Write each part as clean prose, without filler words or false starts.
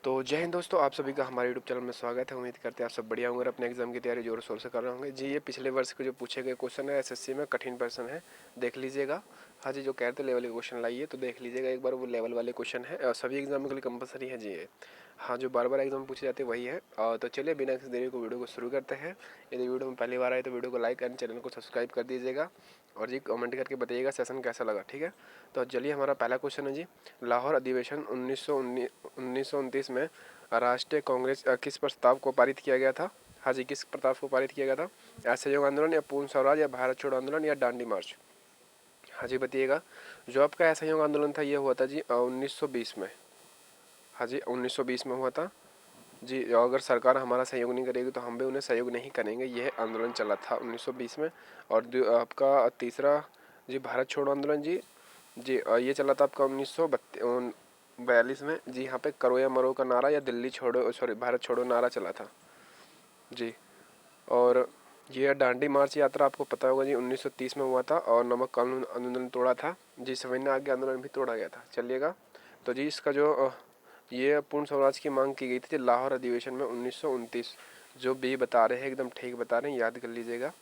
तो जय हिंद दोस्तों, आप सभी का हमारे यूट्यूब चैनल में स्वागत है। उम्मीद करते हैं आप सब बढ़िया होंगे और अपने एग्जाम की तैयारी जोर शोर से कर रहे होंगे। जी, ये पिछले वर्ष के जो पूछे गए क्वेश्चन है एसएससी में, कठिन प्रश्न है, देख लीजिएगा। हाँ जी, जो कहते लेवल के क्वेश्चन लाइए तो देख लीजिएगा एक बार, वो लेवल वाले क्वेश्चन है और सभी एग्जाम के लिए कंपलसरी है जी ये। हाँ, जो बार बार एग्जाम पूछे जाते हैं वही है। तो चलिए बिना किसी देरी को वीडियो को शुरू करते हैं। यदि वीडियो में पहली बार आए तो वीडियो को लाइक एंड चैनल को सब्सक्राइब कर दीजिएगा और जी कमेंट करके बताइएगा सेशन कैसा लगा, ठीक है। तो चलिए, हमारा पहला क्वेश्चन है जी, लाहौर अधिवेशन 1929 में राष्ट्रीय कांग्रेस किस प्रस्ताव को पारित किया गया था। हाँ जी, किस प्रस्ताव को पारित किया गया था? असहयोग आंदोलन या पूर्ण स्वराज या भारत छोड़ो आंदोलन या दांडी मार्च? हाँ जी बताइएगा। जो आपका असहयोग आंदोलन था ये हुआ था जी 1920 में। हाँ जी, 1920 में हुआ था जी। अगर सरकार हमारा सहयोग नहीं करेगी तो हम भी उन्हें सहयोग नहीं करेंगे, यह आंदोलन चला था 1920 में। और जो आपका तीसरा जी, भारत छोड़ो आंदोलन जी जी ये चला था आपका 1942 में जी। यहाँ पे करो या मरो का नारा या दिल्ली छोड़ो, सॉरी, भारत छोड़ो नारा चला था जी। और ये दांडी मार्च यात्रा आपको पता होगा जी, 1930 में हुआ था और नमक कानून आंदोलन तोड़ा था जी। सविनय आज्ञा आंदोलन भी तोड़ा गया था। चलिएगा, तो जी इसका जो ये पूर्ण स्वराज की मांग की गई थी लाहौर अधिवेशन में 1929। जो भी बता रहे हैं एकदम ठीक बता रहे हैं, याद कर लीजिएगा।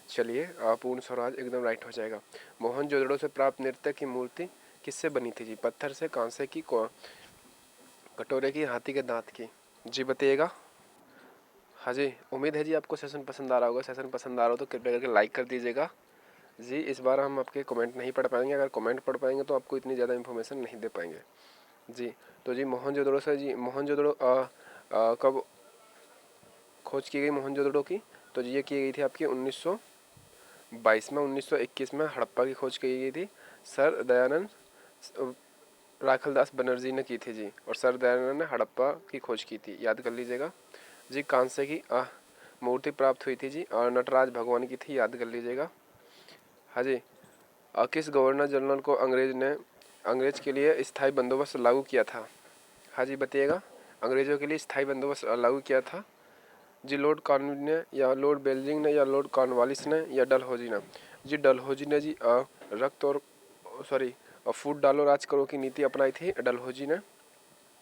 चलिए, पूर्ण स्वराज एकदम राइट हो जाएगा। मोहनजोदड़ो से प्राप्त नृत्य की मूर्ति किससे बनी थी जी? पत्थर से, कांसे की, कटोरे की, हाथी के दांत की? जी बताइएगा। हाँ जी, उम्मीद है जी आपको सेशन पसंद आ रहा होगा। सेशन पसंद आ रहा हो तो कृपया करके लाइक कर दीजिएगा जी। इस बार हम आपके कमेंट नहीं पढ़ पाएंगे, अगर कमेंट पढ़ पाएंगे तो आपको इतनी ज़्यादा इन्फॉर्मेशन नहीं दे पाएंगे जी। तो जी मोहनजोदड़ो से जी, मोहनजोदड़ो कब खोज की गई मोहनजोदड़ो की? तो जी ये की गई थी आपकी 1922 में। 1921 में हड़प्पा की खोज की गई थी, सर दयानंद राखलदास बनर्जी ने की थी जी। और सर दयानंद ने हड़प्पा की खोज की थी, याद कर लीजिएगा जी। कांसे की मूर्ति प्राप्त हुई थी जी, और नटराज भगवान की थी, याद कर लीजिएगा। हाँ जी, किस गवर्नर जनरल को अंग्रेज के लिए स्थायी बंदोबस्त लागू किया था? हाँ जी बताइएगा। अंग्रेजों के लिए स्थायी बंदोबस्त लागू किया था जी, लॉर्ड कॉर्नवालिस ने या लॉर्ड बेल्जिंग ने या लॉर्ड कॉर्नवालिस ने या डलहौजी ने? जी डलहौजी ने जी। रक्त और सॉरी फूट डालो राज करो की नीति अपनाई थी डलहौजी ने।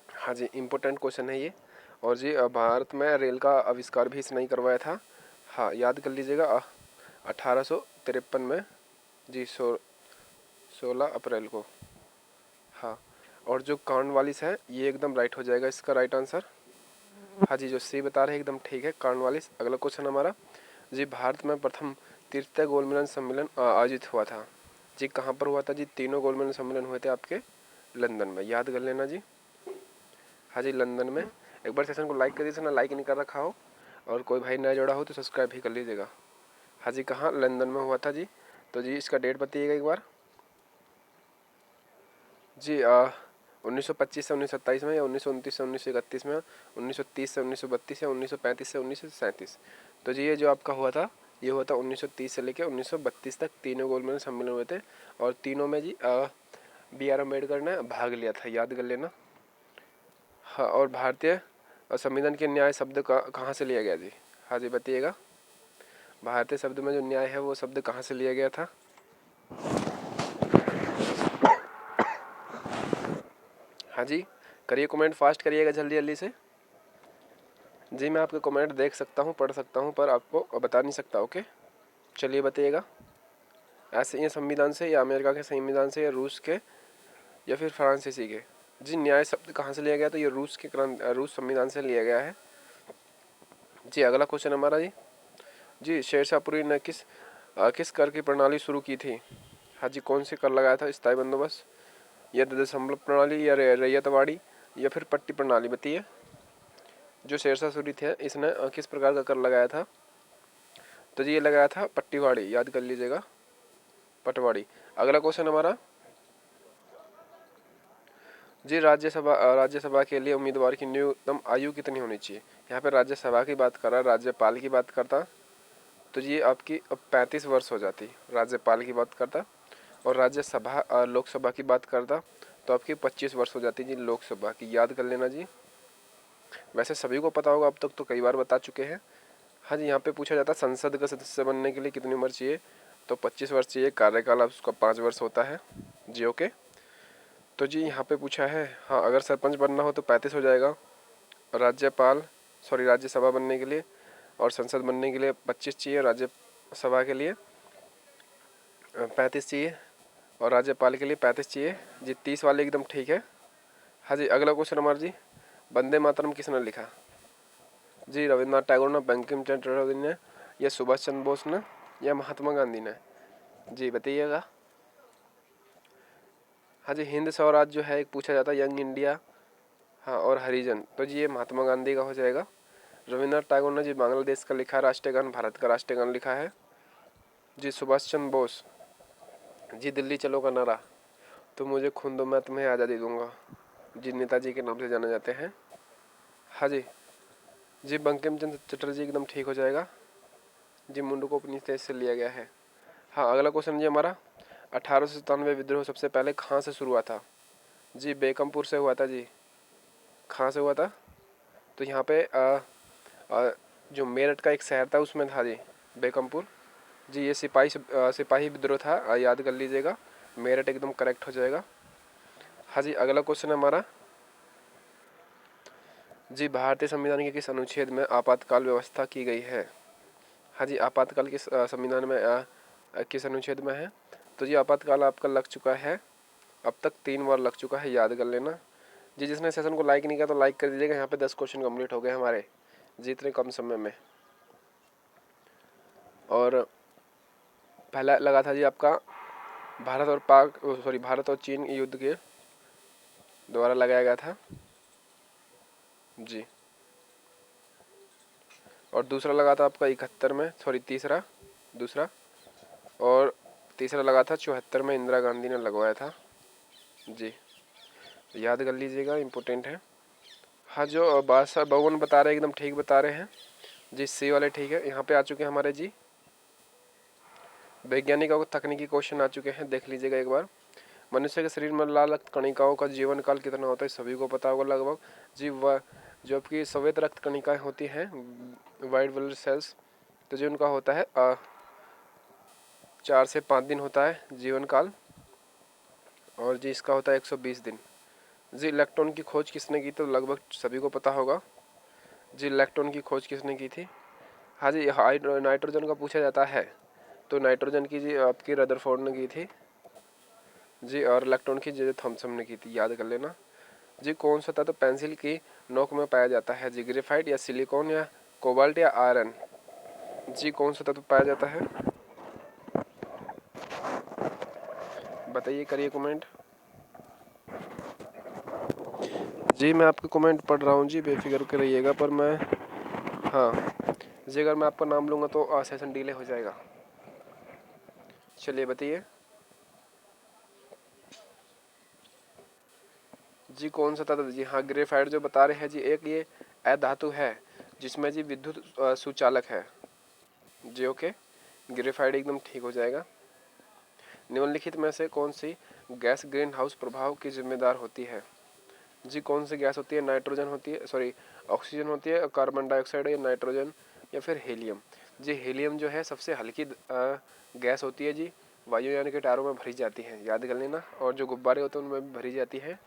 हाँ जी, इम्पोर्टेंट क्वेश्चन है ये। और जी भारत में रेल का आविष्कार भी इसने ही करवाया था। हाँ, याद कर लीजिएगा 1853 में जी, 16 अप्रैल को। हाँ, और जो कॉर्नवालिस है ये एकदम राइट हो जाएगा इसका राइट आंसर। हाँ जी, जो सी बता रहे हैं एकदम ठीक है, कॉर्नवालिस। अगला क्वेश्चन हमारा जी, भारत में प्रथम तृतीय गोलमेज सम्मेलन आयोजित हुआ था जी, कहाँ पर हुआ था जी? तीनों गोलमेज सम्मेलन हुए थे आपके लंदन में, याद कर लेना जी। हाँ जी, लंदन में। एक बार सेशन को लाइक कर दीजिए ना, लाइक नहीं कर रखा हो, और कोई भाई नया जोड़ा हो तो सब्सक्राइब भी कर लीजिएगा। हाँ जी, कहाँ? लंदन में हुआ था जी। तो जी इसका डेट बताइएगा एक बार जी। 1925 से 1927 में, या 1929 से 1931 में, 1930 से 1932 या 1935 से 1937? तो जी ये जो आपका हुआ था ये हुआ था 1930 से लेकर 1932 तक, तीनों गोलमेज सम्मेलन हुए थे। और तीनों में जी B.R. अम्बेडकर ने भाग लिया था, याद कर लेना। हाँ, और भारतीय संविधान के न्याय शब्द कहाँ से लिया गया जी? हाँ जी बताइएगा। भारतीय शब्द में जो न्याय है वो शब्द कहाँ से लिया गया था? हाँ जी, करिए कमेंट, फास्ट करिएगा जल्दी जल्दी से जी। मैं आपके कमेंट देख सकता हूँ, पढ़ सकता हूँ, पर आपको बता नहीं सकता। ओके, चलिए बताइएगा। ऐसे ये संविधान से, या अमेरिका के संविधान से, या रूस के, या फिर फ्रांसीसी के? जी न्याय शब्द कहाँ से लिया गया? तो ये रूस संविधान से लिया गया है जी। अगला क्वेश्चन हमारा जी, शेरशाहपुरी ने किस कर की प्रणाली शुरू की थी? हाँ जी, कौन से कर लगाया था? स्थायी बंदोबस्त, या दशमलव प्रणाली, या रैयतवाड़ी, या फिर पट्टी प्रणाली? बताइए। जो शेरशाह सूरी थे इसने किस प्रकार का कर लगाया था? तो जी ये लगाया था पट्टीवाड़ी, याद कर लीजिएगा, पटवाड़ी। अगला क्वेश्चन हमारा जी, राज्यसभा के लिए उम्मीदवार की न्यूनतम आयु कितनी होनी चाहिए? यहाँ पे राज्यसभा की बात कर रहा है, राज्यपाल की बात करता तो जी आपकी अब 35 वर्ष हो जाती, राज्यपाल की बात करता। और राज्यसभा लोकसभा की बात करता तो आपकी 25 वर्ष हो जाती जी, लोकसभा की, याद कर लेना जी। वैसे सभी को पता होगा, अब तक तो कई बार बता चुके हैं। हाँ जी, यहाँ पे पूछा जाता है संसद का सदस्य बनने के लिए कितनी उम्र चाहिए? तो 25 वर्ष चाहिए। कार्यकाल उसका 5 वर्ष होता है जी। ओके, तो जी यहाँ पे पूछा है, हाँ, अगर सरपंच बनना हो तो 35 हो जाएगा। राज्यपाल राज्यसभा बनने के लिए और संसद बनने के लिए 25 चाहिए, राज्यसभा के लिए 35 चाहिए और राज्यपाल के लिए 35 चाहिए जी। 30 वाले एकदम ठीक है। हाँ जी, अगला क्वेश्चन हमारा जी, वंदे मातरम किसने लिखा? जी रविन्द्रनाथ टैगोर ने, बंकिम चंद्र चटर्जी ने, या सुभाष चंद्र बोस ने, या महात्मा गांधी ने? जी बताइएगा। हाँ जी, हिंद स्वराज जो है एक पूछा जाता है, यंग इंडिया, हाँ, और हरिजन, तो जी ये महात्मा गांधी का हो जाएगा। रविन्द्रनाथ टैगोर ने जी बांग्लादेश का लिखा है राष्ट्रीय गान, भारत का राष्ट्रीय गान लिखा है जी। सुभाष चंद्र बोस जी दिल्ली चलो का नारा, तो मुझे खून दो मैं तुम्हें आज़ादी दूंगा, जी नेताजी के नाम से जाने जाते हैं। हाँ जी जी, बंकिम चंद्र चटर्जी एकदम ठीक हो जाएगा जी, मुंडकोपनिषद से लिया गया है। हाँ, अगला क्वेश्चन जी हमारा, 1897 विद्रोह सबसे पहले कहाँ से शुरू हुआ था? जी बेकमपुर से हुआ था जी। कहाँ से हुआ था? तो यहाँ पे जो मेरठ का एक शहर था उसमें था जी, बेकमपुर जी। ये सिपाही विद्रोह था, याद कर लीजिएगा। मेरठ एकदम करेक्ट हो जाएगा। हाँ जी, अगला क्वेश्चन है हमारा जी, भारतीय संविधान के किस अनुच्छेद में आपातकाल व्यवस्था की गई है? हाँ जी, आपातकाल किस संविधान में किस अनुच्छेद में है? तो जी आपातकाल आपका लग चुका है, अब तक 3 बार लग चुका है, याद कर लेना जी। जिसने सेशन को लाइक नहीं किया तो लाइक कर दीजिएगा। यहाँ पे 10 क्वेश्चन कंप्लीट हो गए हमारे जी, इतने कम समय में। और पहला लगा था जी आपका भारत और चीन युद्ध के द्वारा लगाया गया था जी। और दूसरा लगा था आपका 71 में, दूसरा, और तीसरा लगा था 74 में, इंदिरा गांधी ने लगवाया था जी। याद कर लीजिएगा, इम्पोर्टेंट है। हाँ, जो बादशाह भवन बता रहे हैं एकदम ठीक बता रहे हैं जी, सी वाले ठीक है। यहाँ पे आ चुके हैं हमारे जी वैज्ञानिक और तकनीकी क्वेश्चन आ चुके हैं, देख लीजिएगा एक बार। मनुष्य के शरीर में लाल रक्त कणिकाओं का जीवन काल कितना होता है? सभी को पता होगा लगभग जी। वह जो आपकी श्वेत रक्त कणिकाएं होती हैं, वाइट ब्लड सेल्स, तो जो उनका होता है 4 से 5 दिन होता है जीवन काल, और जी इसका होता है 120 दिन जी। इलेक्ट्रॉन की खोज किसने की? तो लगभग सभी को पता होगा जी, इलेक्ट्रॉन की खोज किसने की थी? हाँ जी, नाइट्रोजन का पूछा जाता है, तो नाइट्रोजन की जी आपकी रदरफोर्ड ने की थी जी, और इलेक्ट्रॉन की जी थॉमसन ने की थी, याद कर लेना जी। कौन सा तत्व पेंसिल की नोक में पाया जाता है जी? ग्रेफाइट या सिलिकॉन या कोबाल्ट या आयरन? जी कौन सा तत्व पाया जाता है? बताइए, करिए कमेंट जी। मैं आपके कमेंट पढ़ रहा हूँ जी, बेफिक्र के रहिएगा। पर मैं, हाँ जी, अगर मैं आपका नाम लूँगा तो सेशन डिले हो जाएगा। चलिए बताइए जी, कौन सा तत्व? जी हाँ, ग्रेफाइट जो बता रहे हैं जी, एक ये अधातु है जिसमें जी विद्युत सुचालक है जी। ओके, ग्रेफाइट एकदम ठीक हो जाएगा। निम्नलिखित में से कौन सी गैस ग्रीन हाउस प्रभाव की जिम्मेदार होती है? जी कौन सी गैस होती है? नाइट्रोजन होती है, ऑक्सीजन होती है, कार्बन डाइऑक्साइड, या नाइट्रोजन, या फिर हीलियम? जी हीलियम जो है सबसे हल्की गैस होती है जी, वायुयान के टायरों में भरी जाती है, याद कर लेना। और जो गुब्बारे होते हैं उनमें भी भरी जाती है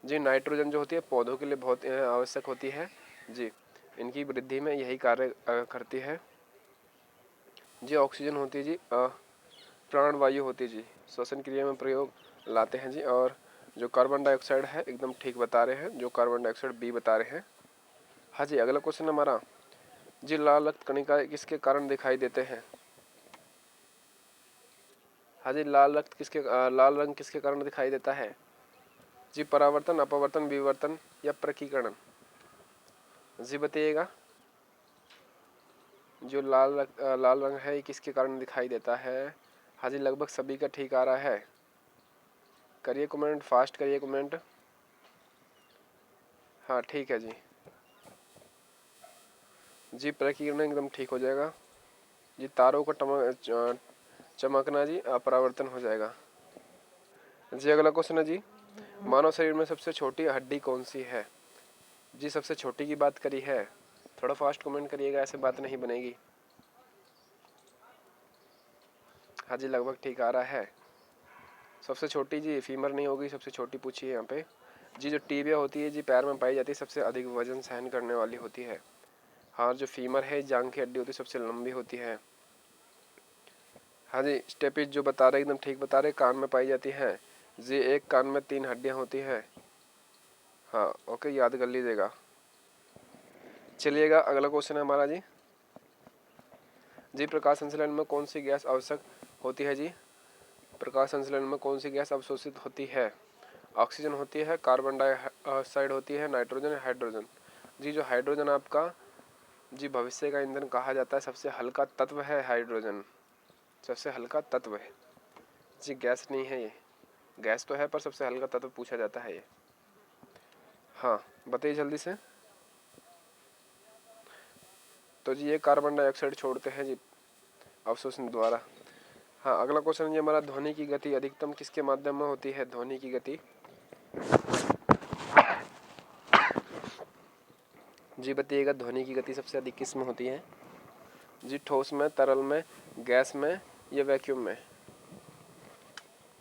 जी। नाइट्रोजन जो होती है पौधों के लिए बहुत आवश्यक होती है जी, इनकी वृद्धि में यही कार्य करती है जी। ऑक्सीजन होती है जी प्राणवायु होती है जी, श्वसन क्रिया में प्रयोग लाते हैं जी। और जो कार्बन डाइऑक्साइड है एकदम ठीक बता रहे हैं, जो कार्बन डाइऑक्साइड बी बता रहे हैं। हाँ जी, अगला क्वेश्चन हमारा जी, लाल रक्त कणिकाएं किसके कारण दिखाई देते हैं? हाँ जी, लाल रंग किसके कारण दिखाई देता है जी? परावर्तन, अपवर्तन, विवर्तन, या प्रकीकरण? जी बताइएगा। जो लाल रंग है ये किसके कारण दिखाई देता है? हाँ जी, लगभग सभी का ठीक आ रहा है। करिए कमेंट, फास्ट करिए कमेंट। हाँ ठीक है जी। जी प्रकीर्णन एकदम ठीक हो जाएगा जी। तारों का चमकना जी अपरावर्तन हो जाएगा जी। अगला क्वेश्चन है जी, मानव शरीर में सबसे छोटी हड्डी कौन सी है? जी सबसे छोटी की बात करी है, थोड़ा फास्ट कमेंट करिएगा, ऐसे बात नहीं बनेगी। हाँ जी, लगभग ठीक आ रहा है। सबसे छोटी जी फीमर नहीं होगी, सबसे छोटी पूछी है यहाँ पे। जी जो टीबिया होती है जी पैर में पाई जाती है, सबसे अधिक वजन सहन करने वाली होती है। हाँ जो फीमर है जांघ की हड्डी होती है, सबसे लंबी होती है। हाँ जी स्टेपिज जो बता रहे एकदम ठीक बता रहे, कान में पाई जाती है जी, एक कान में 3 हड्डियाँ होती है। हाँ ओके, याद कर लीजिएगा। चलिएगा अगला क्वेश्चन है हमारा जी। जी प्रकाश संश्लेषण में कौन सी गैस आवश्यक होती है जी? प्रकाश संश्लेषण में कौन सी गैस अवशोषित होती है? ऑक्सीजन होती है, कार्बन डाइऑक्साइड होती है, नाइट्रोजन, हाइड्रोजन। जी जो हाइड्रोजन आपका जी भविष्य का ईंधन कहा जाता है, सबसे हल्का तत्व है हाइड्रोजन, सबसे हल्का तत्व है जी, गैस नहीं है ये, गैस तो है पर सबसे हल्का तत्व पूछा जाता है ये। हाँ बताइए जल्दी से। तो जी ये कार्बन डाइऑक्साइड छोड़ते हैं जी अवशोषण द्वारा। हाँ अगला क्वेश्चन ये हमारा, ध्वनि की गति अधिकतम किसके माध्यम में होती है? ध्वनि की गति जी बताइएगा, ध्वनि की गति सबसे अधिक किस में होती है? जी ठोस में, तरल में, गैस में या वैक्यूम में?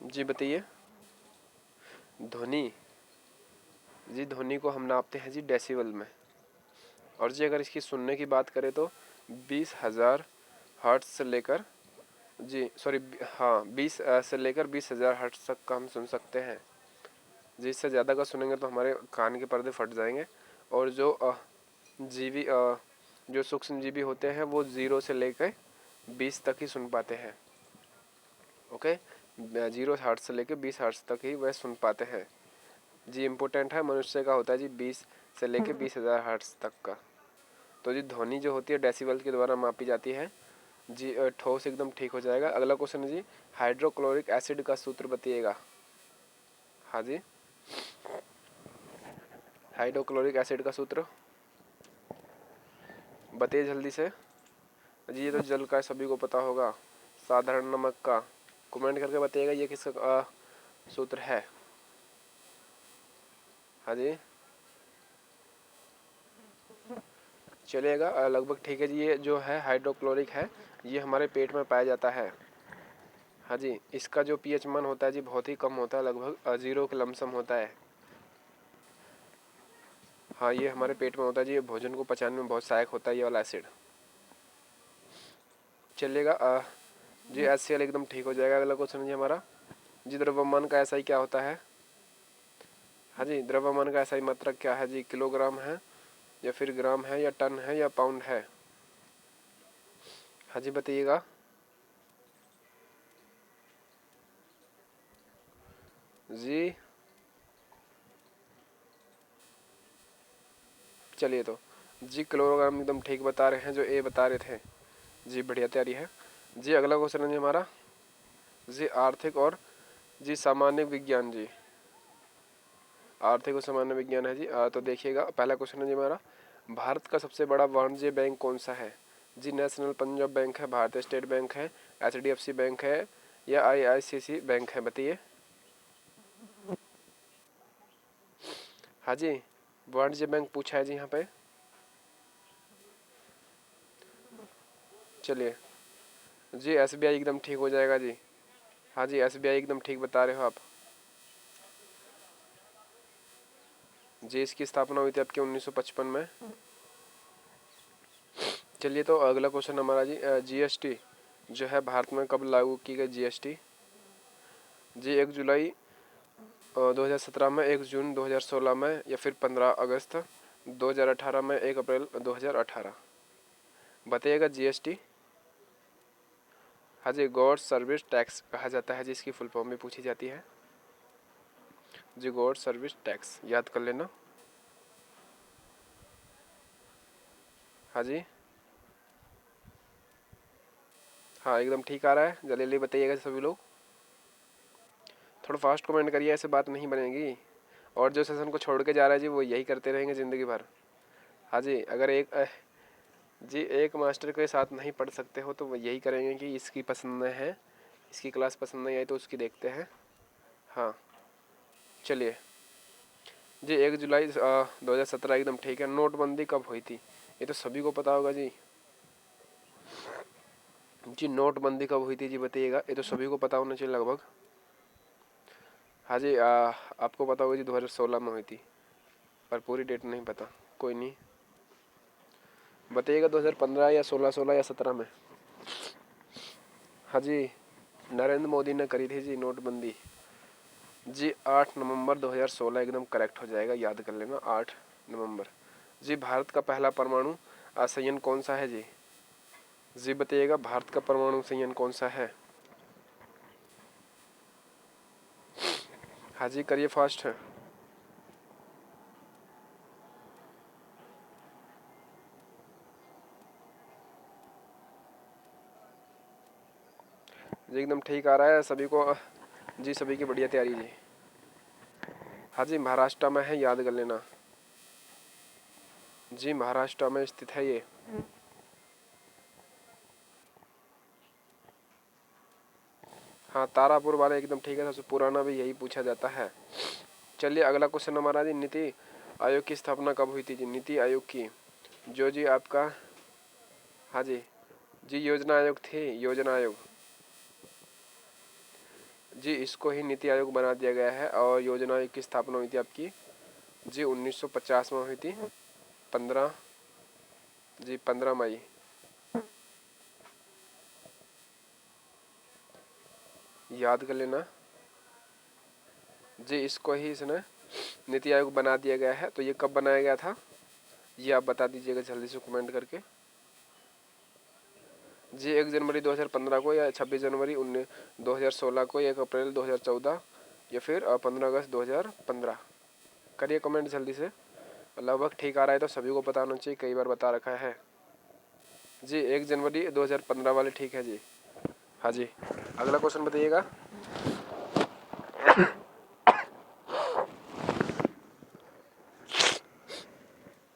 जी बताइए। ध्वनि जी, ध्वनि को हम नापते हैं जी डेसिबल में। और जी अगर इसकी सुनने की बात करें तो 20,000 हर्ट्ज से लेकर जी सॉरी हाँ 20 से लेकर 20,000 हर्ट्ज तक का हम सुन सकते हैं जी। इससे ज़्यादा का सुनेंगे तो हमारे कान के पर्दे फट जाएंगे। और जो जीवी जो सूक्ष्म जीवी होते हैं वो 0 से लेकर 20 तक ही सुन पाते हैं। ओके, 0 हर्ट्ज से लेकर 20 हर्ट्ज तक ही वह सुन पाते हैं जी। इम्पोर्टेंट है, मनुष्य का होता है जी 20 से लेकर 20,000 हर्ट्ज तक का। तो जी ध्वनि जो होती है डेसिबल के द्वारा मापी जाती है जी। ठोस एकदम ठीक हो जाएगा। अगला क्वेश्चन है जी, हाइड्रोक्लोरिक एसिड का सूत्र बताइएगा। हाँ जी हाइड्रोक्लोरिक एसिड का सूत्र बताइए जल्दी से जी। ये तो जल का सभी को पता होगा, साधारण नमक का। कमेंट करके बताइएगा ये किसका सूत्र है। हाँ जी चलिएगा लगभग ठीक है जी। ये जो है हाइड्रोक्लोरिक है, ये हमारे पेट में पाया जाता है। हाँ जी इसका जो पीएच मान होता है जी बहुत ही कम होता है, लगभग 0 के लमसम होता है। हाँ ये हमारे पेट में होता है जी, ये भोजन को पचाने में बहुत सहायक होता है ये वाला एसिड। चलिएगा जी HCl एकदम ठीक हो जाएगा। अगला क्वेश्चन जी हमारा, जी द्रव्यमान का एसआई क्या होता है? हाँ जी द्रव्यमान का एसआई मात्रक क्या है जी? किलोग्राम है या फिर ग्राम है या टन है या पाउंड है? हाँ जी बताइएगा। जी चलिए तो जी किलोग्राम एकदम ठीक बता रहे हैं, जो ए बता रहे थे जी, बढ़िया तैयारी है जी। अगला क्वेश्चन है जी हमारा जी, आर्थिक और जी सामान्य विज्ञान जी। आर्थिक और सामान्य विज्ञान है जी। तो देखिएगा पहला क्वेश्चन है जी हमारा, भारत का सबसे बड़ा वाणिज्य बैंक कौन सा है जी? नेशनल पंजाब बैंक है, भारतीय स्टेट बैंक है, HDFC बैंक है या IICC बैंक है? बताइए। हाँ जी वाणिज्य बैंक पूछा है जी यहाँ पे। चलिए जी SBI एकदम ठीक हो जाएगा जी। हाँ जी SBI एकदम ठीक बता रहे हो आप जी। इसकी स्थापना हुई थी आपकी 1955 में। चलिए तो अगला क्वेश्चन हमारा जी, GST जो है भारत में कब लागू की गई? GST जी 1 जुलाई 2017 में, 1 जून 2016 में या फिर 15 अगस्त 2018 में, 1 अप्रैल 2018? बताइएगा GST। हाँ जी गॉड सर्विस टैक्स कहा जाता है जी, इसकी फुल फॉर्म भी पूछी जाती है जी, गॉड सर्विस टैक्स, याद कर लेना। हाँ जी हाँ एकदम ठीक आ रहा है, जल्दी जल्दी बताइएगा सभी लोग, थोड़ा फास्ट कमेंट करिए, ऐसे बात नहीं बनेगी। और जो सेशन को छोड़ के जा रहा है जी वो यही करते रहेंगे ज़िंदगी भर। हाँ जी अगर जी एक मास्टर के साथ नहीं पढ़ सकते हो तो वो यही करेंगे कि इसकी पसंद है, इसकी क्लास पसंद नहीं आई तो उसकी देखते हैं। हाँ चलिए जी 1 जुलाई 2017 एकदम ठीक है। नोटबंदी कब हुई थी? ये तो सभी को पता होगा जी। जी नोटबंदी कब हुई थी जी बताइएगा, ये तो सभी को पता होना चाहिए लगभग। हाँ जी, आपको पता होगा जी 2016 में हुई थी, पर पूरी डेट नहीं पता। कोई नहीं, बताइएगा 2015 या 16 या 17 में। हाँ जी, नरेंद्र मोदी ने करी थी जी नोटबंदी। जी 8 नवंबर 2016 एकदम करेक्ट हो जाएगा, याद कर लेना 8 नवंबर। जी भारत का पहला परमाणु संयंत्र कौन सा है जी? जी बताइएगा भारत का परमाणु संयंत्र कौन सा है? हाँ जी करिए फास्ट है। जी एकदम ठीक आ रहा है सभी को। जी सभी की बढ़िया तैयारी जी। हाँ जी महाराष्ट्र में है, याद कर लेना। जी महाराष्ट्र में स्थित है ये। हाँ तारापुर वाले एकदम ठीक है, सबसे पुराना भी यही पूछा जाता है। चलिए अगला क्वेश्चन हमारा जी, नीति आयोग की स्थापना कब हुई थी जी? नीति आयोग की जो जी आपका, हाँ जी जी योजना आयोग थी, योजना आयोग। जी इसको ही नीति आयोग बना दिया गया है। और योजना आयोग की स्थापना हुई थी आपकी जी 1950 में हुई थी, 15 जी 15 मई। याद कर लेना। जी इसको ही इसने नीति आयोग बना दिया गया है। तो ये कब बनाया गया था ये आप बता दीजिएगा जल्दी से कमेंट करके। जी 1 जनवरी 2015 को, या 26 जनवरी 2016 को, 1 अप्रैल 2014, या फिर 15 अगस्त 2015। करिए कमेंट जल्दी से। लगभग ठीक आ रहा है तो सभी को पता होना चाहिए, कई बार बता रखा है। जी 1 जनवरी 2015 वाले ठीक है जी। हाँ जी अगला क्वेश्चन बताइएगा।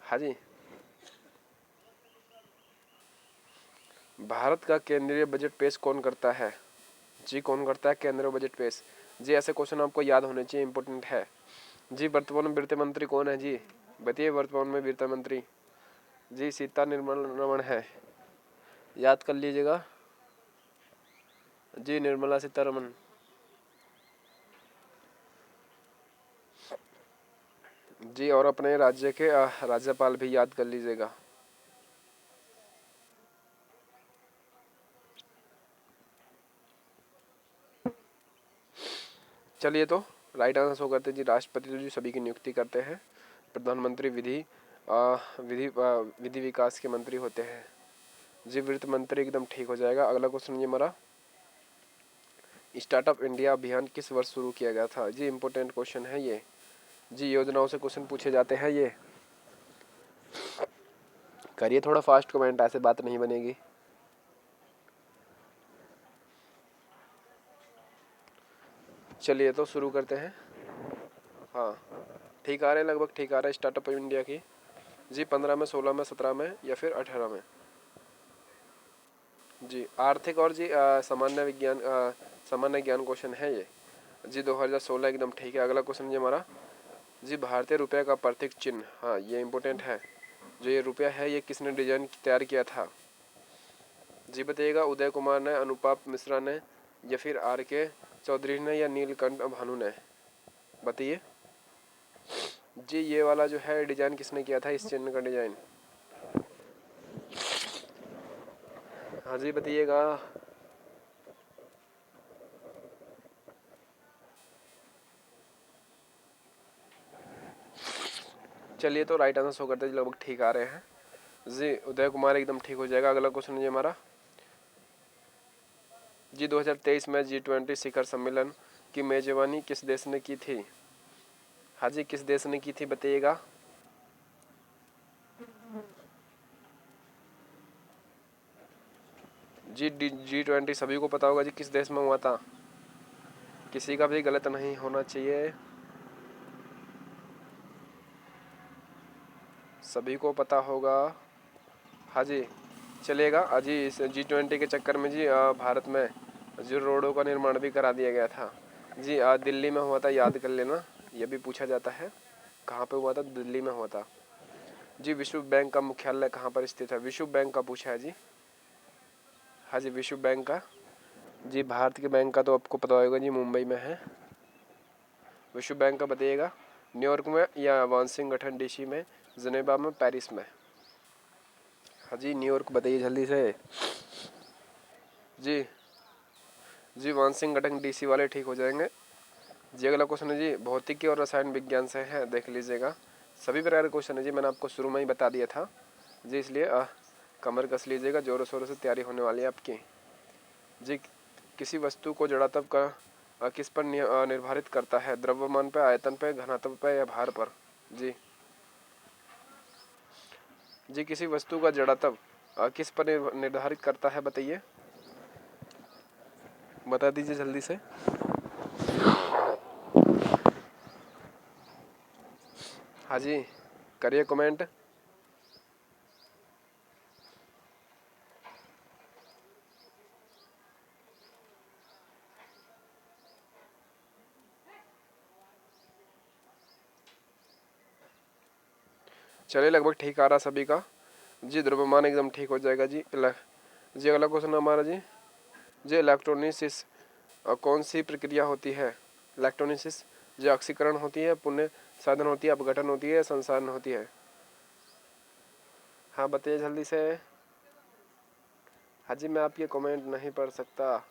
हाँ जी, भारत का केंद्रीय बजट पेश कौन करता है? जी कौन करता है केंद्रीय बजट पेश? जी ऐसे क्वेश्चन आपको याद होने चाहिए, इंपॉर्टेंट है। जी वर्तमान में वित्त मंत्री कौन है जी? बताइए वर्तमान में वित्त मंत्री। जी सीता निर्मला है, याद कर लीजिएगा। जी निर्मला सीतारमण। जी और अपने राज्य के राज्यपाल भी याद कर लीजिएगा। चलिए तो राइट आंसर शो करते हैं जी, राष्ट्रपति तो जी सभी की नियुक्ति करते हैं। प्रधानमंत्री विधि विकास के मंत्री होते हैं। जी वित्त मंत्री एकदम ठीक हो जाएगा। अगला क्वेश्चन ये हमारा, स्टार्टअप इंडिया अभियान किस वर्ष शुरू किया गया था? जी इंपॉर्टेंट क्वेश्चन है ये। जी योजनाओं से क्वेश्चन पूछे जाते हैं ये। करिए थोड़ा फास्ट कमेंट, ऐसे बात नहीं बनेगी। चलिए तो शुरू करते हैं। हाँ ठीक आ रहे हैं, लगभग ठीक आ रहा है। स्टार्टअप इंडिया की जी 15 में, 16 में, 17 में, या फिर 18 में? जी आर्थिक और जी सामान्य ज्ञान क्वेश्चन है ये। जी 2016 एकदम ठीक है। अगला क्वेश्चन ये हमारा, जी भारतीय रुपये का प्रतीक चिन्ह, हाँ ये इम्पोर्टेंट है। जो ये रुपया है ये किसने डिजाइन तैयार किया था? जी बताइएगा। उदय कुमार ने, अनुपाप मिश्रा ने, या फिर R K चौधरी ने, या नीलकंठ भानु ने? बताइए। जी ये वाला जो है डिजाइन किसने किया था, इस चिन्ह का डिजाइन? हाँ जी बताइएगा। चलिए तो राइट आंसर शो करते हैं, लगभग ठीक आ रहे हैं। जी उदय कुमार एकदम ठीक हो जाएगा। अगला क्वेश्चन ये हमारा, जी 2023 में G20 शिखर सम्मेलन की मेजबानी किस देश ने की थी? हाँ जी किस देश ने की थी बताइएगा। जी G20 सभी को पता होगा जी किस देश में हुआ था, किसी का भी गलत नहीं होना चाहिए, सभी को पता होगा। हाँ जी चलेगा। जी इस G20 के चक्कर में जी भारत में जो रोडों का निर्माण भी करा दिया गया था। जी दिल्ली में हुआ था, याद कर लेना, ये भी पूछा जाता है। कहाँ पे हुआ था? दिल्ली में हुआ था। जी विश्व बैंक का मुख्यालय कहाँ पर स्थित है? विश्व बैंक का पूछा है जी। हाँ जी विश्व बैंक का। जी भारत के बैंक का तो आपको पता होगा जी, मुंबई में है। विश्व बैंक का बताइएगा। न्यूयॉर्क में या वाशिंगटन डीसी में, जनेवा में, पेरिस में? हाँ जी, न्यूयॉर्क बताइए जल्दी से। जी जी, वाशिंगटन डीसी वाले ठीक हो जाएंगे जी। अगला क्वेश्चन है जी, भौतिकी और रसायन विज्ञान से है, देख लीजिएगा। सभी प्रकार के क्वेश्चन है जी, मैंने आपको शुरू में ही बता दिया था जी, इसलिए कमर कस लीजिएगा, जोरों शोरों से तैयारी होने वाली है आपकी जी। किसी वस्तु को जड़त्व का किस पर निर्धारित करता है? द्रव्यमान पे, आयतन पे, घनत्व पे या भार पर? जी जी, किसी वस्तु का जड़त्व किस पर निर्धारित करता है, बताइए, बता दीजिए जल्दी से। हाँ जी, करिए कमेंट। चलिए, लगभग ठीक आ रहा सभी का जी। द्रव्यमान एकदम ठीक हो जाएगा जी। जी अगला क्वेश्चन हमारा जी इलेक्ट्रोलिसिस कौन सी प्रक्रिया होती है? इलेक्ट्रोलिसिस जो ऑक्सीकरण होती है, पुण्य साधन होती है, अपघटन होती है, संसाधन होती है? हाँ बताइए जल्दी से। हाँ जी, मैं आपके कमेंट नहीं पढ़ सकता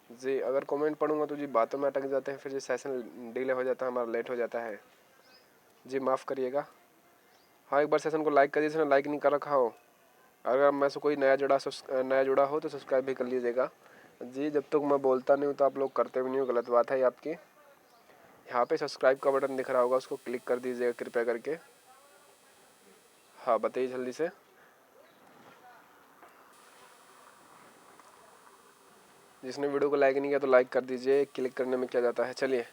जी। अगर कमेंट पढ़ूंगा तो जी बातों में अटक जाते हैं, फिर जी सेशन डिले हो जाता है, हमारा लेट हो जाता है जी, माफ़ करिएगा। हाँ, एक बार सेशन को लाइक कर दीजिए, लाइक नहीं कर रखा हो। अगर मैं से कोई नया जुड़ा हो तो सब्सक्राइब भी कर लीजिएगा जी। जब तक मैं बोलता नहीं हूँ तो आप लोग करते भी नहीं हो, गलत बात है ये आपकी। यहाँ पे सब्सक्राइब का बटन दिख रहा होगा, उसको क्लिक कर दीजिएगा कृपया करके। हाँ बताइए जल्दी से। जिसने वीडियो को लाइक नहीं किया तो लाइक कर दीजिए, क्लिक करने में क्या जाता है। चलिए,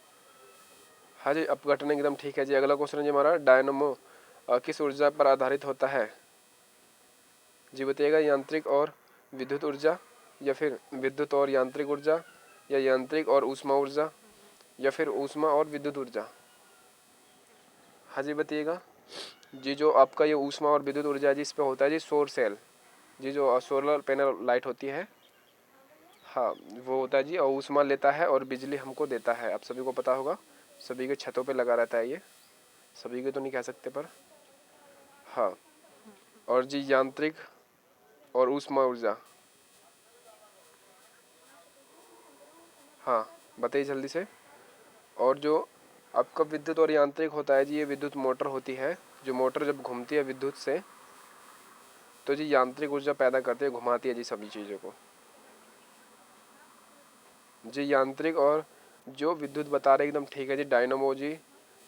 हाँ जी, अपघटन एकदम ठीक है जी। अगला क्वेश्चन है जी हमारा, डायनमो किस ऊर्जा पर आधारित होता है? जी बताइएगा, यांत्रिक और विद्युत ऊर्जा, या फिर विद्युत और यांत्रिक ऊर्जा, या यांत्रिक और ऊष्मा ऊर्जा, या फिर ऊष्मा और विद्युत ऊर्जा? हाँ जी बताइएगा। जी जो आपका ये ऊष्मा और विद्युत ऊर्जा जी, इस पे होता है जी सौर सेल जी, जो सोलर पैनल लाइट होती है, हाँ वो होता है जी, और ऊष्मा लेता है और बिजली हमको देता है। आप सभी को पता होगा, सभी के छतों पे लगा रहता है ये, सभी के तो नहीं कह सकते पर हाँ। और जी यांत्रिक और ऊष्मा ऊर्जा, हाँ बताइए जल्दी से। और जो आपका विद्युत और यांत्रिक होता है जी, ये विद्युत मोटर होती है, जो मोटर जब घूमती है विद्युत से तो जी यांत्रिक ऊर्जा पैदा करती है, घुमाती है जी सभी चीज़ों को जी। यांत्रिक और जो विद्युत बता रहे एकदम ठीक है जी, डायनामो जी।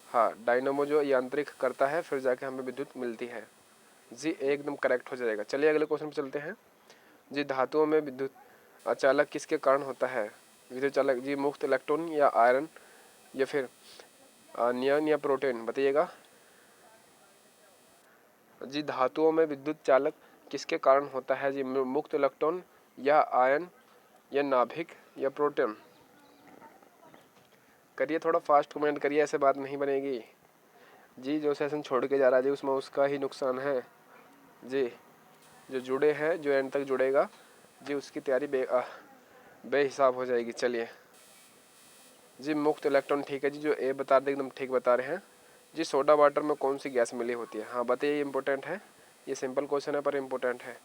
हाँ, डायनामो जो यांत्रिक करता है फिर जाके हमें विद्युत मिलती है जी, एकदम करेक्ट हो जाएगा। चलिए अगले क्वेश्चन पे चलते हैं जी। धातुओं में विद्युत चालक किसके कारण होता है? विद्युत चालक जी, मुक्त इलेक्ट्रॉन या आयरन, या फिर नियन या प्रोटॉन, बताइएगा जी। धातुओं में विद्युत चालक किसके कारण होता है जी? मुक्त इलेक्ट्रॉन या आयन या नाभिक या प्रोटॉन? करिए, थोड़ा फास्ट कमेंट करिए, ऐसे बात नहीं बनेगी जी। जो सेशन छोड़ के जा रहा है जी, उसमें उसका ही नुकसान है जी। जो जुड़े हैं, जो एंड तक जुड़ेगा जी, उसकी तैयारी बेहिसाब हो जाएगी। चलिए जी, मुक्त इलेक्ट्रॉन ठीक है जी, जो ए बता रहे एकदम ठीक बता रहे हैं जी। सोडा वाटर में कौन सी गैस मिली होती है? हाँ बताइए, इंपॉर्टेंट है ये, सिंपल क्वेश्चन है पर इम्पोर्टेंट है।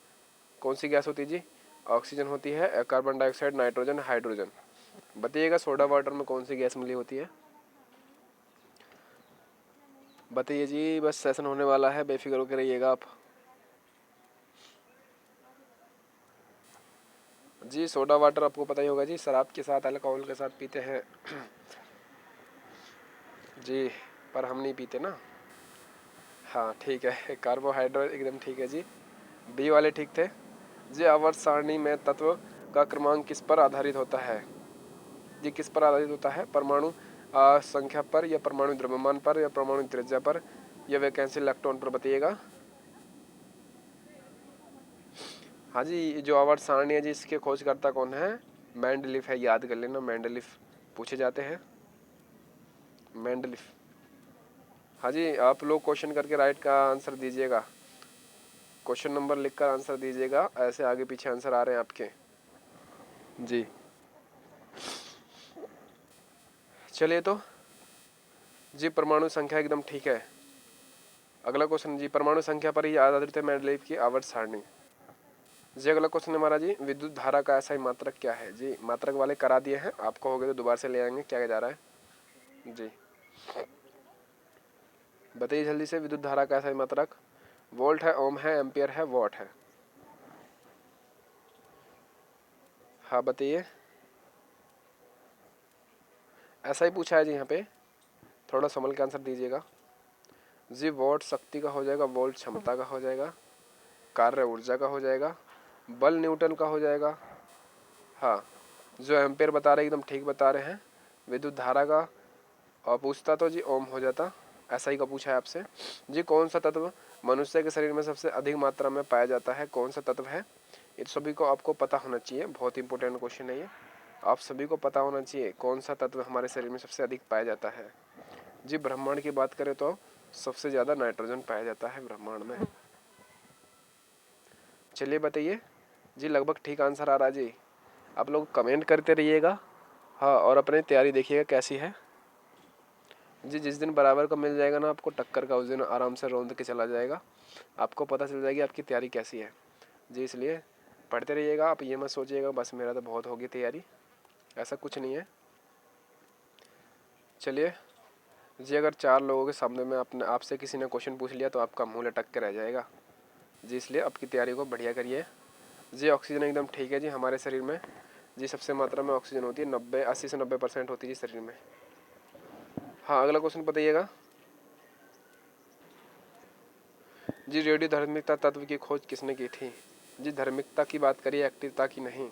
कौन सी गैस होती है जी? ऑक्सीजन होती है, कार्बन डाइऑक्साइड, नाइट्रोजन, हाइड्रोजन? बताइएगा, सोडा वाटर में कौन सी गैस मिली होती है? बताइए जी, बस सेशन होने वाला है, बेफिक्र होकर रहिएगा आप जी। सोडा वाटर आपको पता ही होगा जी, शराब के साथ, अल्कोहल के साथ पीते हैं जी, पर हम नहीं पीते ना। हाँ ठीक है, कार्बोहाइड्रेट एकदम ठीक है जी। बी वाले ठीक थे जी। आवर्त सारणी में तत्व का क्रमांक किस पर आधारित होता है जी? किस पर आधारित होता है? परमाणु संख्या पर, या परमाणु द्रव्यमान पर, या परमाणु त्रिज्या पर, या वैकेंसी इलेक्ट्रॉन पर? बताइएगा। हाँ जी, जो आवर्त सारणी है जी, इसके खोजकर्ता कौन है? मेंडलीफ है, याद कर लेना, मेंडलीफ पूछे जाते हैं, मेंडलीफ। हाँ जी, आप लोग क्वेश्चन करके राइट का आंसर दीजिएगा, क्वेश्चन नंबर लिखकर आंसर दीजिएगा, ऐसे आगे पीछे आंसर आ रहे हैं आपके जी। चलिए तो जी परमाणु संख्या एकदम ठीक है। अगला क्वेश्चन जी, परमाणु संख्या पर ही आधारित है मेंडलीव की आवर्त सारणी। जी अगला क्वेश्चन हमारा जी, विद्युत धारा का ऐसा ही मात्रक क्या है। जी मात्रक वाले करा दिए हैं, आपको हो गए तो दोबारा से ले आएंगे, क्या जा रहा है जी बताइए जल्दी से। विद्युत धारा का ऐसा ही मात्रक वोल्ट है, ओम है, एम्पियर है, वॉट है। हाँ बताइए। ऐसा ही पूछा है जी यहाँ पे, थोड़ा संभल के आंसर दीजिएगा जी। वॉट शक्ति का हो जाएगा, वोल्ट क्षमता का हो जाएगा, कार्य ऊर्जा का हो जाएगा, बल न्यूटन का हो जाएगा। हाँ जो एम्पेयर बता रहे एकदम ठीक बता रहे हैं। विद्युत धारा का और पूछता तो जी ओम हो जाता। ऐसा ही का पूछा है आपसे जी। कौन सा तत्व मनुष्य के शरीर में सबसे अधिक मात्रा में पाया जाता है, कौन सा तत्व है। ये सभी को आपको पता होना चाहिए, बहुत इंपॉर्टेंट क्वेश्चन है ये, आप सभी को पता होना चाहिए कौन सा तत्व हमारे शरीर में सबसे अधिक पाया जाता है। जी ब्रह्मांड की बात करें तो सबसे ज़्यादा नाइट्रोजन पाया जाता है ब्रह्मांड में। चलिए बताइए जी, लगभग ठीक आंसर आ रहा है जी। आप लोग कमेंट करते रहिएगा, हाँ, और अपनी तैयारी देखिएगा कैसी है जी। जिस दिन बराबर का मिल जाएगा ना आपको टक्कर का, उस दिन आराम से रौंद के चला जाएगा, आपको पता चल जाएगी आपकी तैयारी कैसी है जी। इसलिए पढ़ते रहिएगा, आप ये मत सोचिएगा बस मेरा तो बहुत होगी तैयारी, ऐसा कुछ नहीं है। चलिए जी, अगर 4 लोगों के सामने में आपने आपसे किसी ने क्वेश्चन पूछ लिया तो आपका मुँह लटक के रह जाएगा जी। इसलिए आपकी तैयारी को बढ़िया करिए जी। ऑक्सीजन एकदम ठीक है जी हमारे शरीर में जी, सबसे मात्रा में ऑक्सीजन होती है 80 से 90% होती है जी शरीर में। हाँ अगला क्वेश्चन बताइएगा जी। रेडियो धार्मिकता तत्व की खोज किसने की थी। जी धार्मिकता की बात करिए, एक्टिवता की नहीं।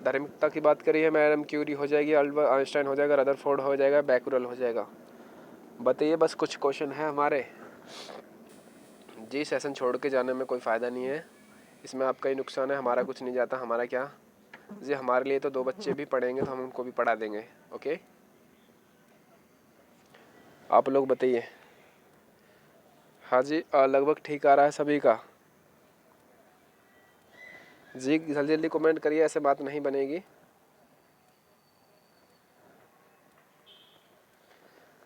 धार्मिकता की बात करिए मैडम क्यूरी हो जाएगी, अल्बर्ट आइंस्टाइन हो जाएगा, रदरफोर्ड हो जाएगा, बैकुरल हो जाएगा। बताइए, बस कुछ क्वेश्चन है हमारे जी। सेशन छोड़ के जाने में कोई फ़ायदा नहीं है, इसमें आपका ही नुकसान है, हमारा कुछ नहीं जाता। हमारा क्या जी, हमारे लिए तो 2 बच्चे भी पढ़ेंगे तो हम उनको भी पढ़ा देंगे। ओके, आप लोग बताइए। हाँ जी लगभग ठीक आ रहा है सभी का जी। जल्दी जल्दी कमेंट करिए, ऐसे बात नहीं बनेगी।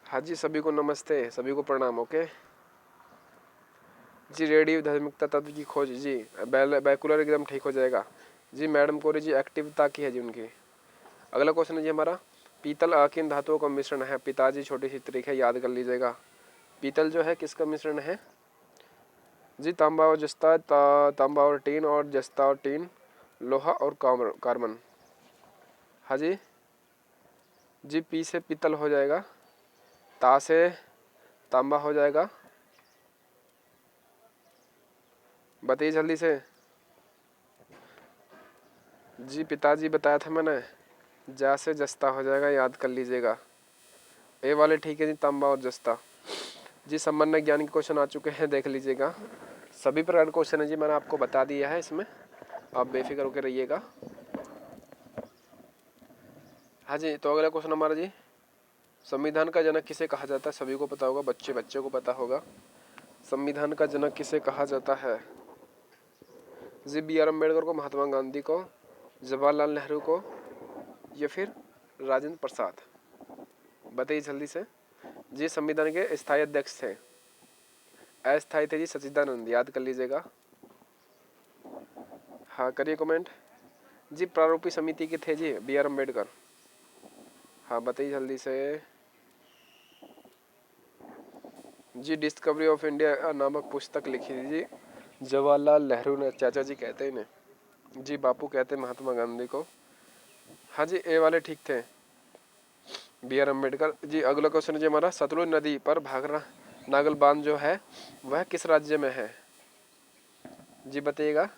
हाँ जी सभी को नमस्ते, सभी को प्रणाम। ओके जी। रेडियो धार्मिकता तत्व की खोज जी, बैकुलर एकदम ठीक हो जाएगा जी। मैडम कोरी जी एक्टिवता की है जी उनकी। अगला क्वेश्चन है जी हमारा, पीतल किन धातुओं का मिश्रण है। पिताजी छोटी सी ट्रिक है, याद कर लीजिएगा। पीतल जो है किसका मिश्रण है जी। तांबा और जस्ता, तांबा और टीन, और जस्ता और टीन, लोहा और कार्बन। हाँ जी जी। पी से पीतल हो जाएगा, ता से तांबा हो जाएगा। बताइए जल्दी से जी। पिताजी बताया था मैंने, जा से जस्ता हो जाएगा, याद कर लीजिएगा। ए वाले ठीक है जी, तांबा और जस्ता जी। सामान्य ज्ञान के क्वेश्चन आ चुके हैं, देख लीजिएगा। सभी प्रकार के क्वेश्चन है जी, मैंने आपको बता दिया है इसमें, आप बेफिक्र होकर रहिएगा। हाँ जी, तो अगला क्वेश्चन हमारा जी, संविधान का जनक किसे कहा जाता है। सभी को पता होगा, बच्चे बच्चे को पता होगा, संविधान का जनक किसे कहा जाता है जी। B.R. अम्बेडकर को, महात्मा गांधी को, जवाहरलाल नेहरू को, या फिर राजेंद्र प्रसाद। बताइए जल्दी से जी। संविधान के स्थायी अध्यक्ष थे, अस्थायी थे जी सच्चिदानंद, याद कर लीजिएगा। हाँ करिए कमेंट जी। प्रारूपी समिति के थे जी B.R. अम्बेडकर। हाँ बताइए जल्दी से जी। डिस्कवरी ऑफ इंडिया नामक पुस्तक लिखी थी जी जवाहरलाल नेहरू ने, चाचा जी कहते हैं इन्हें जी, बापू कहते हैं महात्मा गांधी को। हाँ जी ए वाले ठीक थे, B.R. अम्बेडकर जी। अगला क्वेश्चन जी हमारा, सतलुज नदी पर भाखड़ा नागल बांध जो है वह किस राज्य में है जी। बताइएगा।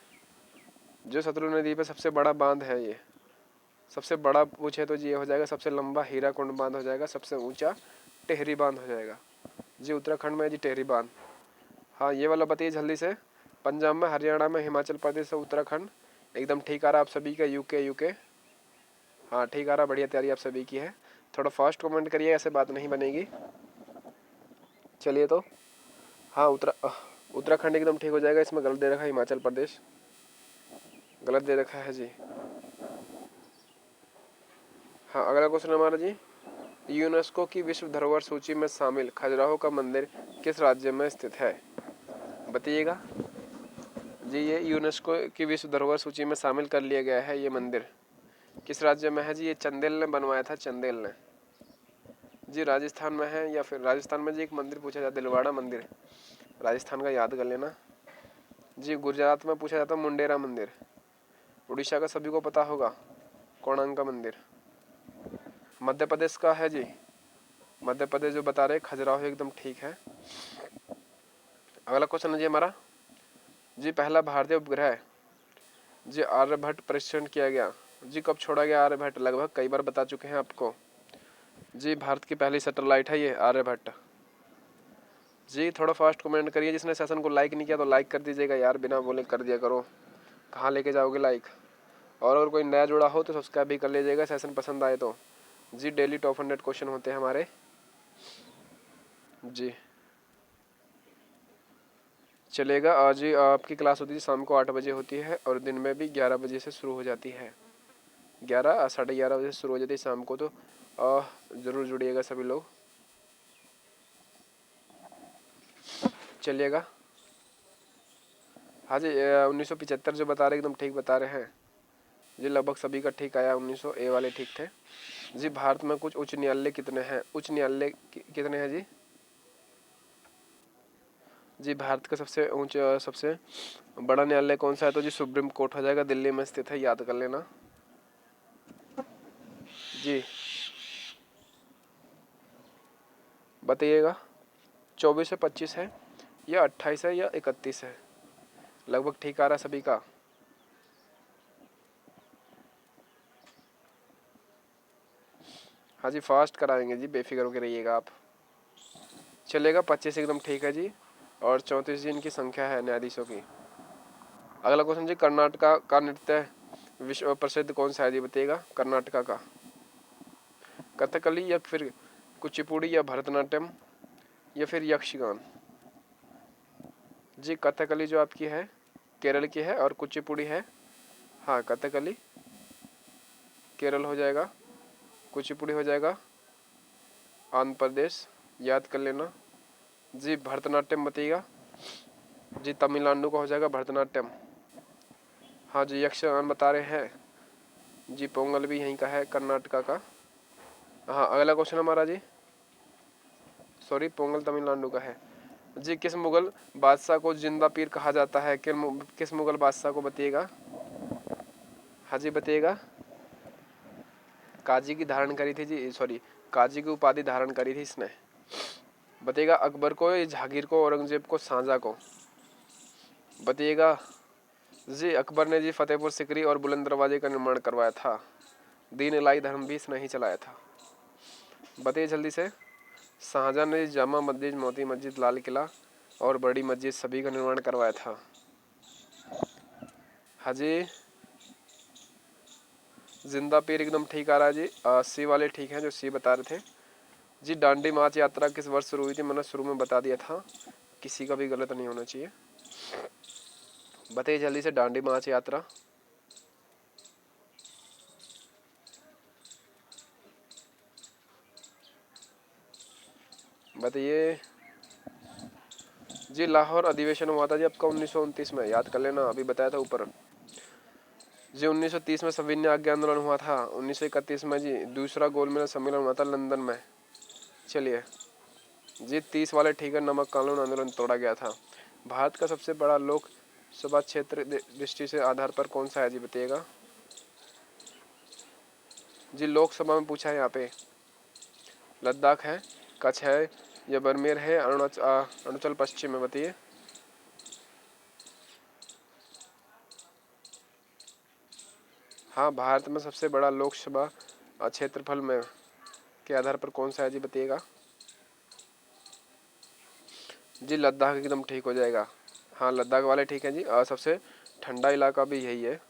जो सतलुज नदी पर सबसे बड़ा बांध है, ये सबसे बड़ा पूछे तो जी ये हो जाएगा, सबसे लंबा हीराकुंड बांध हो जाएगा, सबसे ऊंचा टेहरी बांध हो जाएगा जी। उत्तराखंड में जी टेहरी बांध। हाँ ये वाला बताइए जल्दी से। पंजाब में, हरियाणा में, हिमाचल प्रदेश और उत्तराखंड। एकदम ठीक आ रहा आप सभी का। यूके हाँ ठीक आ रहा, बढ़िया तैयारी आप सभी की है। थोड़ा फास्ट कमेंट करिए, ऐसे बात नहीं बनेगी। चलिए तो हाँ, उत्तराखंड एकदम ठीक हो जाएगा, इसमें गलत दे रखा है, हिमाचल प्रदेश गलत दे रखा है जी। हाँ अगला क्वेश्चन हमारा जी, यूनेस्को की विश्व धरोहर सूची में शामिल खजुराहो का मंदिर किस राज्य में स्थित है? बताइएगा जी। ये यूनेस्को की विश्व धरोहर सूची में शामिल कर लिया गया है। ये मंदिर किस राज्य में है जी? ये चंदेल ने बनवाया था, चंदेल ने जी। राजस्थान में है या फिर राजस्थान में जी एक मंदिर पूछा जाता है, दिलवाड़ा मंदिर, राजस्थान का याद कर लेना जी। गुजरात में पूछा जाता है मुंडेरा मंदिर। उड़ीसा का सभी को पता होगा कोणार्क का मंदिर। मध्य प्रदेश का है जी, मध्य प्रदेश जो बता रहे खजुराहो, एकदम ठीक है। अगला क्वेश्चन है जी हमारा जी, पहला भारतीय उपग्रह जी आर्यभट्ट परीक्षण किया गया जी, कब छोड़ा गया आर्यभट्ट? लगभग कई बार बता चुके हैं आपको जी। भारत की पहली सैटेलाइट है ये आर्यभट्ट जी। थोड़ा फास्ट कमेंट करिए, जिसने सेशन को लाइक नहीं किया तो लाइक कर दीजिएगा यार, बिना बोले कर दिया करो, कहाँ लेके जाओगे लाइक। और अगर कोई नया जुड़ा हो तो सब्सक्राइब भी कर लीजिएगा, सेशन पसंद आए तो जी। डेली टॉप 100 क्वेश्चन होते हैं हमारे जी। चलेगा। आज आपकी क्लास होती है शाम को 8 बजे होती है और दिन में भी 11 बजे से शुरू हो जाती है। 11 साढ़े 11 बजे से शुरू हो जाती है शाम को, तो ज़रूर जुड़िएगा सभी लोग। चलिएगा। हाँ जी, 1975 जो बता रहे एकदम ठीक बता रहे हैं जी, लगभग सभी का ठीक आया। 1900 ए वाले ठीक थे जी। भारत में कुछ उच्च न्यायालय कितने हैं? उच्च न्यायालय कितने हैं जी? जी भारत का सबसे ऊंचा सबसे बड़ा न्यायालय कौन सा है? तो जी सुप्रीम कोर्ट हो जाएगा, दिल्ली में स्थित है, याद कर लेना जी। बताइएगा 24 से 25 है या 28 है या 31 है? लगभग ठीक आ रहा सभी का। हाँ जी, फास्ट कराएंगे जी, बेफिक्र होकर रहिएगा आप। चलेगा, 25 एकदम ठीक है जी। और 34 जी इनकी संख्या है न्यायाधीशों की। अगला क्वेश्चन जी, कर्नाटका का नृत्य विश्व प्रसिद्ध कौन सा है जी? बताइएगा कर्नाटका का। कथकली या फिर कुचिपुड़ी या भरतनाट्यम या फिर यक्षगान? जी कथकली जो आपकी है केरल की है और कुचिपुड़ी है, हाँ कथकली केरल हो जाएगा, कुचिपुड़ी हो जाएगा आंध्र प्रदेश, याद कर लेना जी। भरतनाट्यम बताइएगा जी, तमिलनाडु का हो जाएगा भरतनाट्यम। हाँ जी, यक्षगान बता रहे हैं जी, पोंगल भी यहीं का है कर्नाटका का। हाँ अगला क्वेश्चन हमारा जी, सॉरी पोंगल तमिलनाडु का है जी। किस मुगल बादशाह को जिंदा पीर कहा जाता है? किस मुगल बादशाह को? बताइएगा। हाँ जी बताइएगा। काजी की धारण करी थी जी, सॉरी काजी की उपाधि धारण करी थी इसने। बताइएगा अकबर को, जहांगीर को, औरंगजेब को, शाहजहां को? बताइएगा जी। अकबर ने जी फतेहपुर सिकरी और बुलंद दरवाजे का निर्माण करवाया था। दीन इलाही धर्म भी इसने ही चलाया था। बताइए जल्दी से। शाहजहां ने जामा मस्जिद, मोती मस्जिद, लाल किला और बड़ी मस्जिद सभी का निर्माण करवाया था। हाँ जी, जिंदा पीर एकदम ठीक आ रहा है जी। सी वाले ठीक हैं जो सी बता रहे थे जी। दांडी मार्च यात्रा किस वर्ष शुरू हुई थी? मैंने शुरू में बता दिया था, किसी का भी गलत नहीं होना चाहिए। बताइए जल्दी से, दांडी मार्च यात्रा। बताइए जी। लाहौर अधिवेशन हुआ था जी आपका 1929 में, याद कर लेना, अभी बताया था ऊपर जी। 1930 में सविनय आज्ञा आंदोलन हुआ था। 1931 में जी दूसरा गोलमेज सम्मेलन हुआ था लंदन में। चलिए जी, 30 वाले ठीक है, नमक कानून आंदोलन तोड़ा गया था। भारत का सबसे बड़ा लोकसभा क्षेत्र दृष्टि से आधार पर कौन सा है जी? बताइएगा जी। लोकसभा में पूछा है यहाँ पे, लद्दाख है, कच्छ है या बरमेर है, अरुणाचल पश्चिम में? बताइए। हाँ, भारत में सबसे बड़ा लोकसभा क्षेत्रफल में के आधार पर कौन सा है जी? बताइएगा जी। लद्दाख एकदम ठीक हो जाएगा। हाँ लद्दाख वाले ठीक है जी। और सबसे ठंडा इलाका भी यही है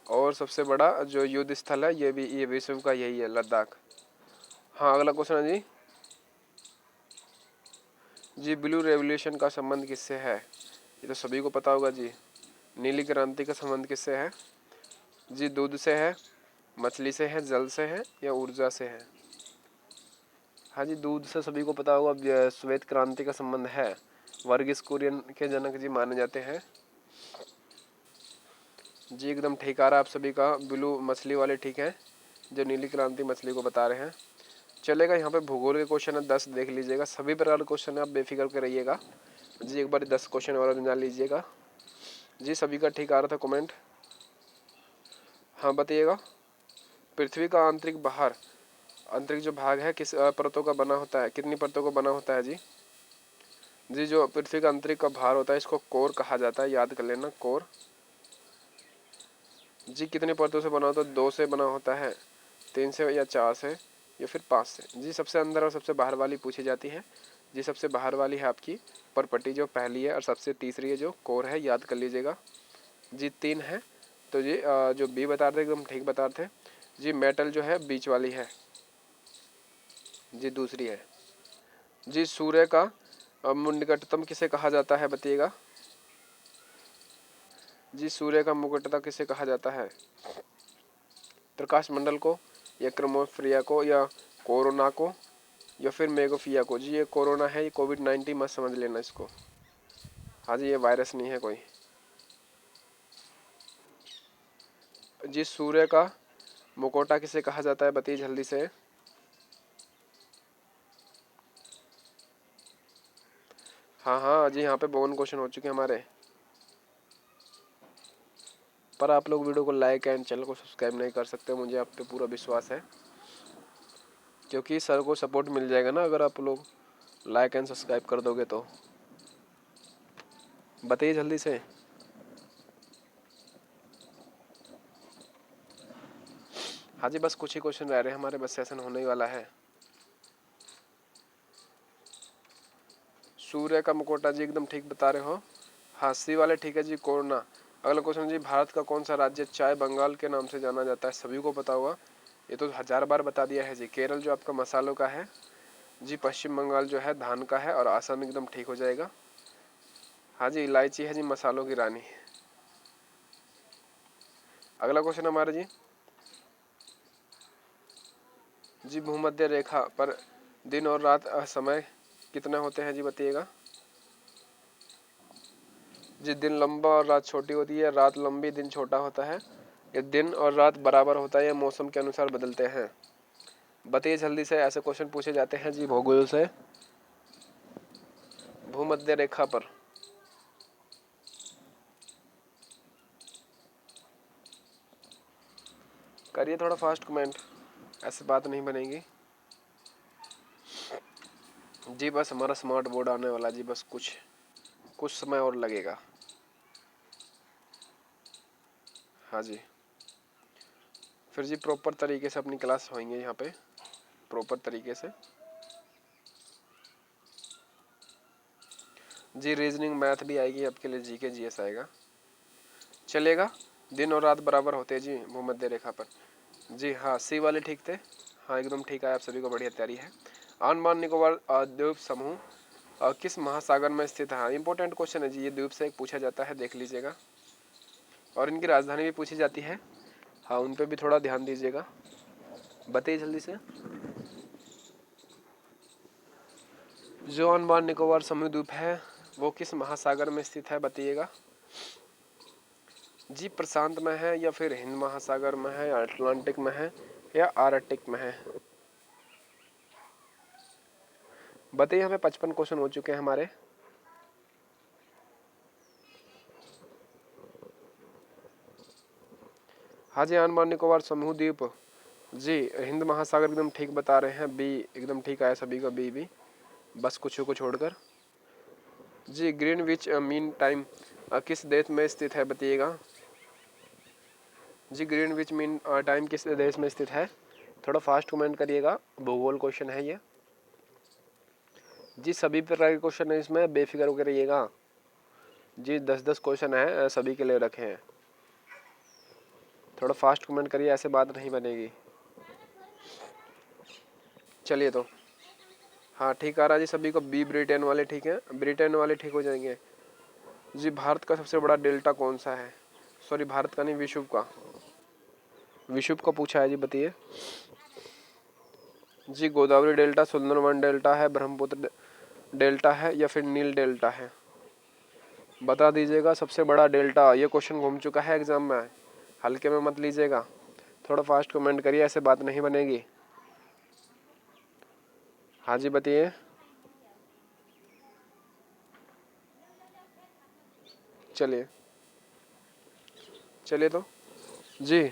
और सबसे बड़ा जो युद्ध स्थल है ये विश्व का यही है, लद्दाख। हाँ अगला क्वेश्चन है जी। जी ब्लू रेवोल्यूशन का संबंध किससे है? ये तो सभी को पता होगा जी। नीली क्रांति का संबंध किससे है जी? दूध से है, मछली से है, जल से है या ऊर्जा से है? हाँ जी, दूध से सभी को पता होगा श्वेत क्रांति का संबंध है। वर्गीस कुरियन के जनक जी माने जाते हैं। जी एकदम ठीक आ रहा है आप सभी का, ब्लू मछली वाले ठीक है, जो नीली क्रांति मछली को बता रहे हैं। चलेगा, यहाँ पे भूगोल के क्वेश्चन है 10, देख लीजिएगा। सभी प्रकार के क्वेश्चन है, आप बेफिक्र के रहिएगा जी। एक बार 10 क्वेश्चन और जान लीजिएगा जी। सभी का ठीक आ रहा था कमेंट। हाँ बताइएगा। पृथ्वी का आंतरिक बाहर, आंतरिक जो भाग है किस परतों का बना होता है, कितनी परतों का बना होता है जी? जी जो पृथ्वी का आंतरिक का भार होता है इसको कोर कहा जाता है, याद कर लेना, कोर। जी कितनी परतों से बना होता है? 2 से बना होता है, 3 से या 4 से या फिर 5 से। जी सबसे अंदर और सबसे बाहर वाली पूछी जाती है जी। सबसे बाहर वाली है आपकी परपट्टी जो पहली है, और सबसे तीसरी है जो कोर है, याद कर लीजिएगा जी। 3 है तो जी जो बी बता रहे थे एकदम ठीक बता रहे थे जी। मेटल जो है बीच वाली है जी, दूसरी है जी। सूर्य का निकटतम किसे कहा जाता है बताइएगा जी। सूर्य का मुकुटता किसे कहा जाता है? प्रकाश मंडल को, या क्रोमोस्फियर को, या कोरोना को, या फिर मेगाफिया को? जी ये कोरोना है, ये कोविड-19 मत समझ लेना इसको। हाँ जी ये वायरस नहीं है कोई जी। सूर्य का मुकोटा किसे कहा जाता है बताइए जल्दी से। हाँ हाँ जी, यहाँ पे बहुत क्वेश्चन हो चुके हैं हमारे, पर आप लोग वीडियो को लाइक एंड चैनल को सब्सक्राइब नहीं कर सकते। मुझे आप पे पूरा विश्वास है, क्योंकि सर को सपोर्ट मिल जाएगा ना अगर आप लोग लाइक एंड सब्सक्राइब कर दोगे तो। बताइए जल्दी से। हाँ जी बस कुछ ही क्वेश्चन रह रहे हैं हमारे, बस सेशन होने ही वाला है। सूर्य का मुकोटा जी एकदम ठीक बता रहे हो। हाँ सी वाले ठीक है जी, कोरोना। अगला क्वेश्चन जी, भारत का कौन सा राज्य चाय बंगाल के नाम से जाना जाता है? सभी को पता होगा, ये तो 1000 बार बता दिया है जी। केरल जो आपका मसालों का है जी। पश्चिम बंगाल जो है धान का है, और आसाम एकदम ठीक हो जाएगा। हाँ जी इलायची है जी मसालों की रानी। अगला क्वेश्चन हमारा जी भूमध्य रेखा पर दिन और रात समय कितने होते हैं जी बताइएगा जी। दिन लंबा और रात छोटी होती है, रात लंबी दिन छोटा होता है, ये दिन और रात बराबर होता है, या मौसम के अनुसार बदलते हैं? बताइए जल्दी से, ऐसे क्वेश्चन पूछे जाते हैं जी भूगोल से। भूमध्य रेखा पर करिए थोड़ा फास्ट कमेंट, ऐसे बात नहीं बनेगी जी। बस हमारा स्मार्ट बोर्ड आने वाला जी, बस कुछ समय और लगेगा। हाँ जी फिर जी प्रॉपर तरीके से अपनी क्लास होंगे यहाँ पे, प्रॉपर तरीके से जी। रीजनिंग मैथ भी आएगी आपके लिए, जी के जीएस आएगा, चलेगा। दिन और रात बराबर होते हैं जी भूमध्य रेखा पर जी। हाँ सी वाले ठीक थे, हाँ एकदम ठीक है, आप सभी को बढ़िया तैयारी है। अंडमान निकोबार द्वीप समूह किस महासागर में स्थित है? इंपॉर्टेंट क्वेश्चन है जी, ये द्वीप से एक पूछा जाता है, देख लीजिएगा। और इनकी राजधानी भी पूछी जाती है, हाँ उन पर भी थोड़ा ध्यान दीजिएगा। बताइए जल्दी से। जो अंडमान निकोबार समूह द्वीप है वो किस महासागर में स्थित है बताइएगा जी। प्रशांत में है, या फिर हिंद महासागर में है, या अटलांटिक में है, या आर्कटिक में है? बताइए। हमें 55 क्वेश्चन हो चुके हैं हमारे। हाँ जी अंडमान निकोबार समूह द्वीप जी हिंद महासागर एकदम ठीक बता रहे हैं, बी एकदम ठीक आया सभी का, बी बस कुछ को छोड़कर जी। ग्रीनविच मीन टाइम किस देश में स्थित है बताइएगा जी। ग्रीनविच मीन टाइम किस देश में स्थित है? थोड़ा फास्ट कमेंट करिएगा, भूगोल क्वेश्चन है ये जी। सभी प्रकार के क्वेश्चन है इसमें, बेफिक्र होकर रहिएगा जी। 10-10 क्वेश्चन है, सभी के लिए रखे हैं। थोड़ा फास्ट कमेंट करिए, ऐसे बात नहीं बनेगी। चलिए तो हाँ ठीक आ रहा जी सभी को, बी ब्रिटेन वाले ठीक है, ब्रिटेन वाले ठीक हो जाएंगे जी। भारत का सबसे बड़ा डेल्टा कौन सा है? सॉरी भारत का नहीं, विश्व का। विशुभ का पूछा है जी, बताइए जी। गोदावरी डेल्टा, सुंदरवन डेल्टा है, ब्रह्मपुत्र डेल्टा है या फिर नील डेल्टा है, बता दीजिएगा। सबसे बड़ा डेल्टा, ये क्वेश्चन घूम चुका है एग्जाम में, हल्के में मत लीजिएगा, थोड़ा फास्ट कमेंट करिए, ऐसे बात नहीं बनेगी। हाँ जी बताइए। चलिए चलिए तो जी,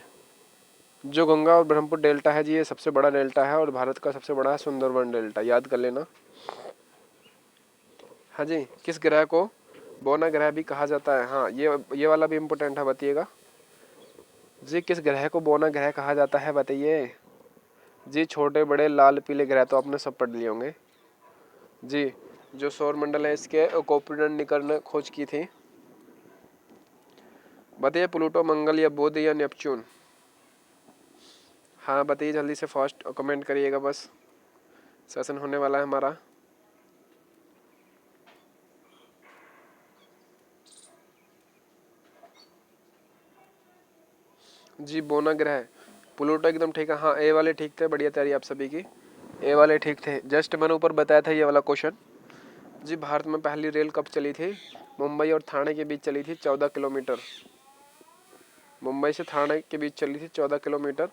जो गंगा और ब्रह्मपुत्र डेल्टा है जी, ये सबसे बड़ा डेल्टा है और भारत का सबसे बड़ा है सुंदरवन डेल्टा, याद कर लेना। हाँ जी, किस ग्रह को बोना ग्रह भी कहा जाता है? हाँ, ये वाला भी इम्पोर्टेंट है, बताइएगा जी। किस ग्रह को बोना ग्रह कहा जाता है, बताइए जी। छोटे बड़े लाल पीले ग्रह तो आपने सब पढ़ लिए होंगे जी। जो सौर मंडल है इसके कोपर्निकस ने खोज की थी, बताइए। प्लूटो, मंगल या बुध या नेपच्यून? हाँ बताइए, जल्दी से फास्ट कमेंट करिएगा, बस सेशन होने वाला है हमारा। जी बोना ग्रह, प्लूटो एकदम ठीक है। हाँ, ए वाले ठीक थे, बढ़िया तैयारी आप सभी की, ए वाले ठीक थे। जस्ट मैंने ऊपर बताया था ये वाला क्वेश्चन जी। भारत में पहली रेल कब चली थी? मुंबई और थाने के बीच चली थी, 14 किलोमीटर। मुंबई से थाने के बीच चली थी 14 किलोमीटर।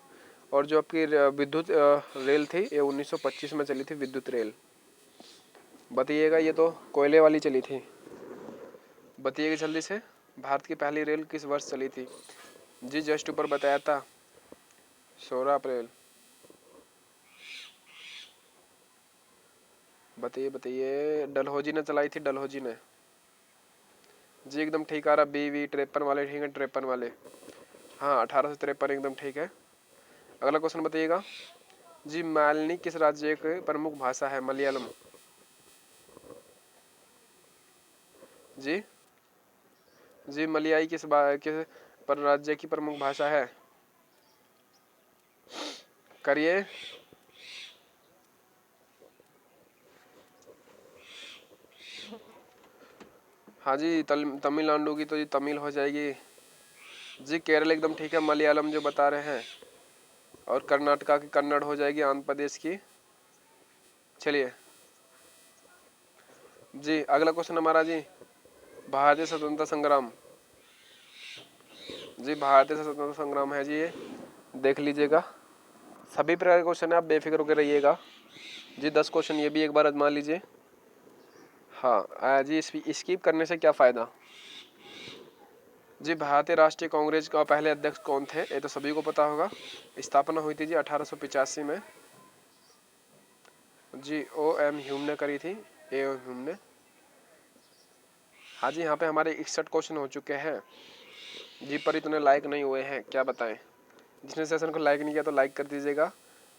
और जो आपकी विद्युत रेल थी, ये 1925 में चली थी, विद्युत रेल। बताइएगा, ये तो कोयले वाली चली थी, बताइएगा जल्दी से। भारत की पहली रेल किस वर्ष चली थी? जी जस्ट ऊपर बताया था, 16 अप्रैल। बताइए बताइए, डलहौजी ने चलाई थी, डलहौजी ने जी, एकदम ठीक आ रहा। बी 53 वाले ठीक है, 53 वाले, हाँ 1853 एकदम ठीक है। अगला क्वेश्चन बताइएगा जी। मालनी किस राज्य की प्रमुख भाषा है? मलयालम जी। जी मलयाई किस पर राज्य की प्रमुख भाषा है? करिए। हाँ जी, तमिलनाडु की तो जी तमिल हो जाएगी जी। केरल एकदम ठीक है, मलयालम जो बता रहे हैं। और कर्नाटका की कन्नड़ हो जाएगी, आंध्र प्रदेश की। चलिए जी, अगला क्वेश्चन हमारा जी। भारतीय स्वतंत्रता संग्राम जी, भारतीय स्वतंत्रता संग्राम है जी, ये देख लीजिएगा। सभी प्रकार के क्वेश्चन है, आप बेफिक्र होकर रहिएगा जी। 10 क्वेश्चन ये भी एक बार आजमा लीजिए। हाँ जी, स्किप करने से क्या फ़ायदा? जी भारतीय राष्ट्रीय कांग्रेस का पहले अध्यक्ष कौन थे? ये तो सभी को पता होगा। स्थापना हुई थी जी 1885 में जी। O.M. ह्यूम ने करी थी, A.O. ह्यूम ने। हाँ जी, यहाँ पे हमारे 61 क्वेश्चन हो चुके हैं जी, पर इतने लाइक नहीं हुए हैं, क्या बताएं। जिसने सेशन को लाइक नहीं किया तो लाइक कर दीजिएगा,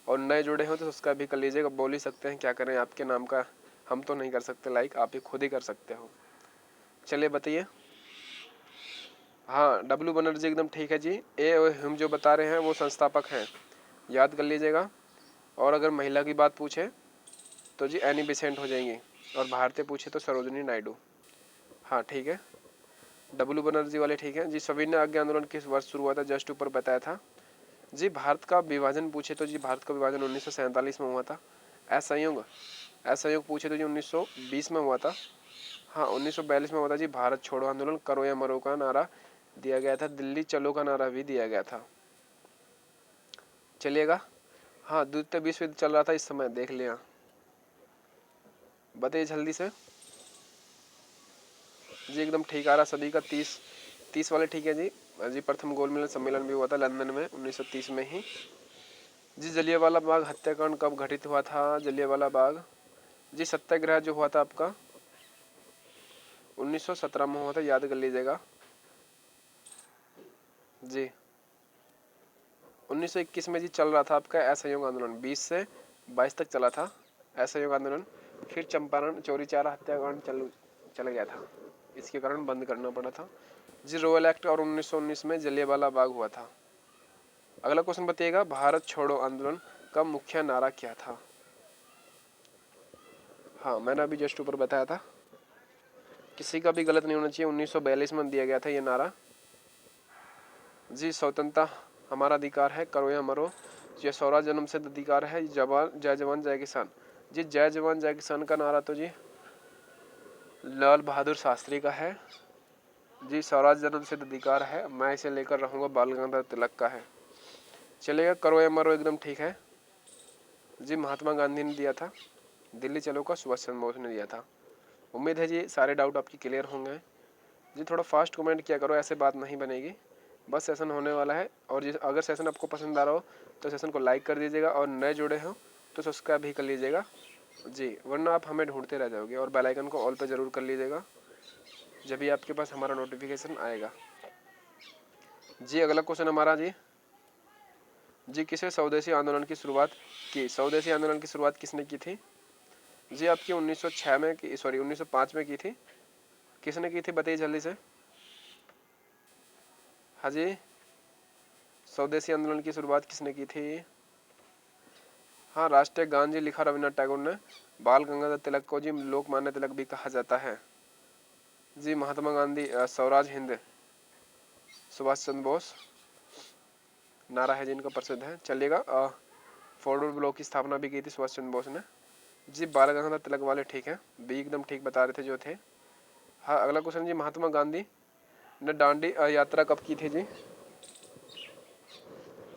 और नए जुड़े हो तो सब्सक्राइब भी कर लीजिएगा। बोल ही सकते हैं, क्या करें, आपके नाम का हम तो नहीं कर सकते लाइक, आप ही खुद ही कर सकते हो। चलिए बताइए। हाँ, W बनर्जी एकदम ठीक है जी। A.O. ह्यूम जो बता रहे हैं वो संस्थापक हैं, याद कर लीजिएगा। और अगर महिला की बात पूछे तो जी एनी बेसेंट हो जाएंगी, और भारतीय पूछे तो सरोजिनी नायडू। हाँ ठीक है, W बनर्जी वाले ठीक है जी। सविनय आज्ञा आंदोलन किस वर्ष शुरू हुआ था? जस्ट ऊपर बताया था जी। भारत का विभाजन पूछे तो जी भारत का विभाजन 1947 में हुआ था। असहयोग पूछे तो जी 1920 में हुआ था। हाँ 1942 में हुआ था जी। भारत छोड़ो आंदोलन, करो या मरो का नारा दिया गया था, दिल्ली चलो का नारा भी दिया गया था। चलिएगा। हाँ, द्वितीय विश्व युद्ध चल रहा था इस समय, देख लिया। बताइए जल्दी से जी, एकदम ठीक आ रहा सभी का। 30 वाले ठीक है जी। जी प्रथम गोल सम्मेलन भी हुआ था लंदन में 1930 में ही जी। जलियांवाला बाग हत्याकांड कब घटित हुआ था? जलियांवाला बाग जी, सत्याग्रह जो हुआ था आपका 1917 में हुआ था, याद कर लीजिएगा जी। 1921 में जी चल रहा था आपका असहयोग आंदोलन, 20 से 22 तक चला था असहयोग आंदोलन। फिर चंपारण चोरी चारा हत्याकांड चल गया था, इसके कारण बंद करना पड़ा था जी। रॉयल एक्ट और 1919 में जलियांवाला बाग हुआ था। अगला क्वेश्चन बताइएगा, भारत छोड़ो आंदोलन का मुख्य नारा क्या था? हाँ मैंने अभी जस्ट ऊपर बताया था, किसी का भी गलत नहीं होना चाहिए। 1942 में दिया गया था ये नारा जी। स्वतंत्रता हमारा अधिकार है करो या मरो। ये स्वराज जन्म सिद्ध अधिकार है। जय जवान जय किसान। जी जय जवान जय किसान का नारा तो जी लाल बहादुर शास्त्री का है। जी स्वराज जन्म सिद्ध अधिकार है, मैं इसे लेकर रहूंगा, बाल गंगाधर तिलक का है। चलेगा करो या मरो एकदम ठीक है। जी महात्मा गांधी ने दिया था। दिल्ली चलो का सुभाष चंद्र बोस ने दिया था। उम्मीद है जी सारे डाउट आपके क्लियर होंगे। जी थोड़ा फास्ट कमेंट किया करो, ऐसे बात नहीं बनेगी। बस सेशन होने वाला है, और जिस अगर सेशन आपको पसंद आ रहा हो तो सेशन को लाइक कर दीजिएगा, और नए जुड़े हो तो सब्सक्राइब भी कर लीजिएगा जी, वरना आप हमें ढूंढते रह जाओगे। और बेल आइकन को ऑल पे ज़रूर कर लीजिएगा, जब भी आपके पास हमारा नोटिफिकेशन आएगा। जी अगला क्वेश्चन हमारा जी किसे स्वदेशी आंदोलन की शुरुआत की? स्वदेशी आंदोलन की शुरुआत किसने की थी? जी आपकी 1906 में की, सॉरी 1905 में की थी। किसने की थी बताइए जल्दी से। हाँ जी स्वदेशी आंदोलन की शुरुआत किसने की थी? हाँ राष्ट्रीय गान जी लिखा रविन्द्रनाथ टैगोर ने। बाल गंगाधर तिलक को जी लोकमान्य तिलक भी कहा जाता है। जी महात्मा गांधी स्वराज हिंद सुभाष चंद्र बोस नारा है जिनका प्रसिद्ध है। चलिएगा फॉरवर्ड ब्लॉक की स्थापना भी की थी सुभाष चंद्र बोस ने। जी बाल गंगाधर तिलक वाले ठीक है, बी एकदम ठीक बता रहे थे जो थे। हाँ अगला क्वेश्चन जी महात्मा गांधी ने दांडी यात्रा कब की थी जी?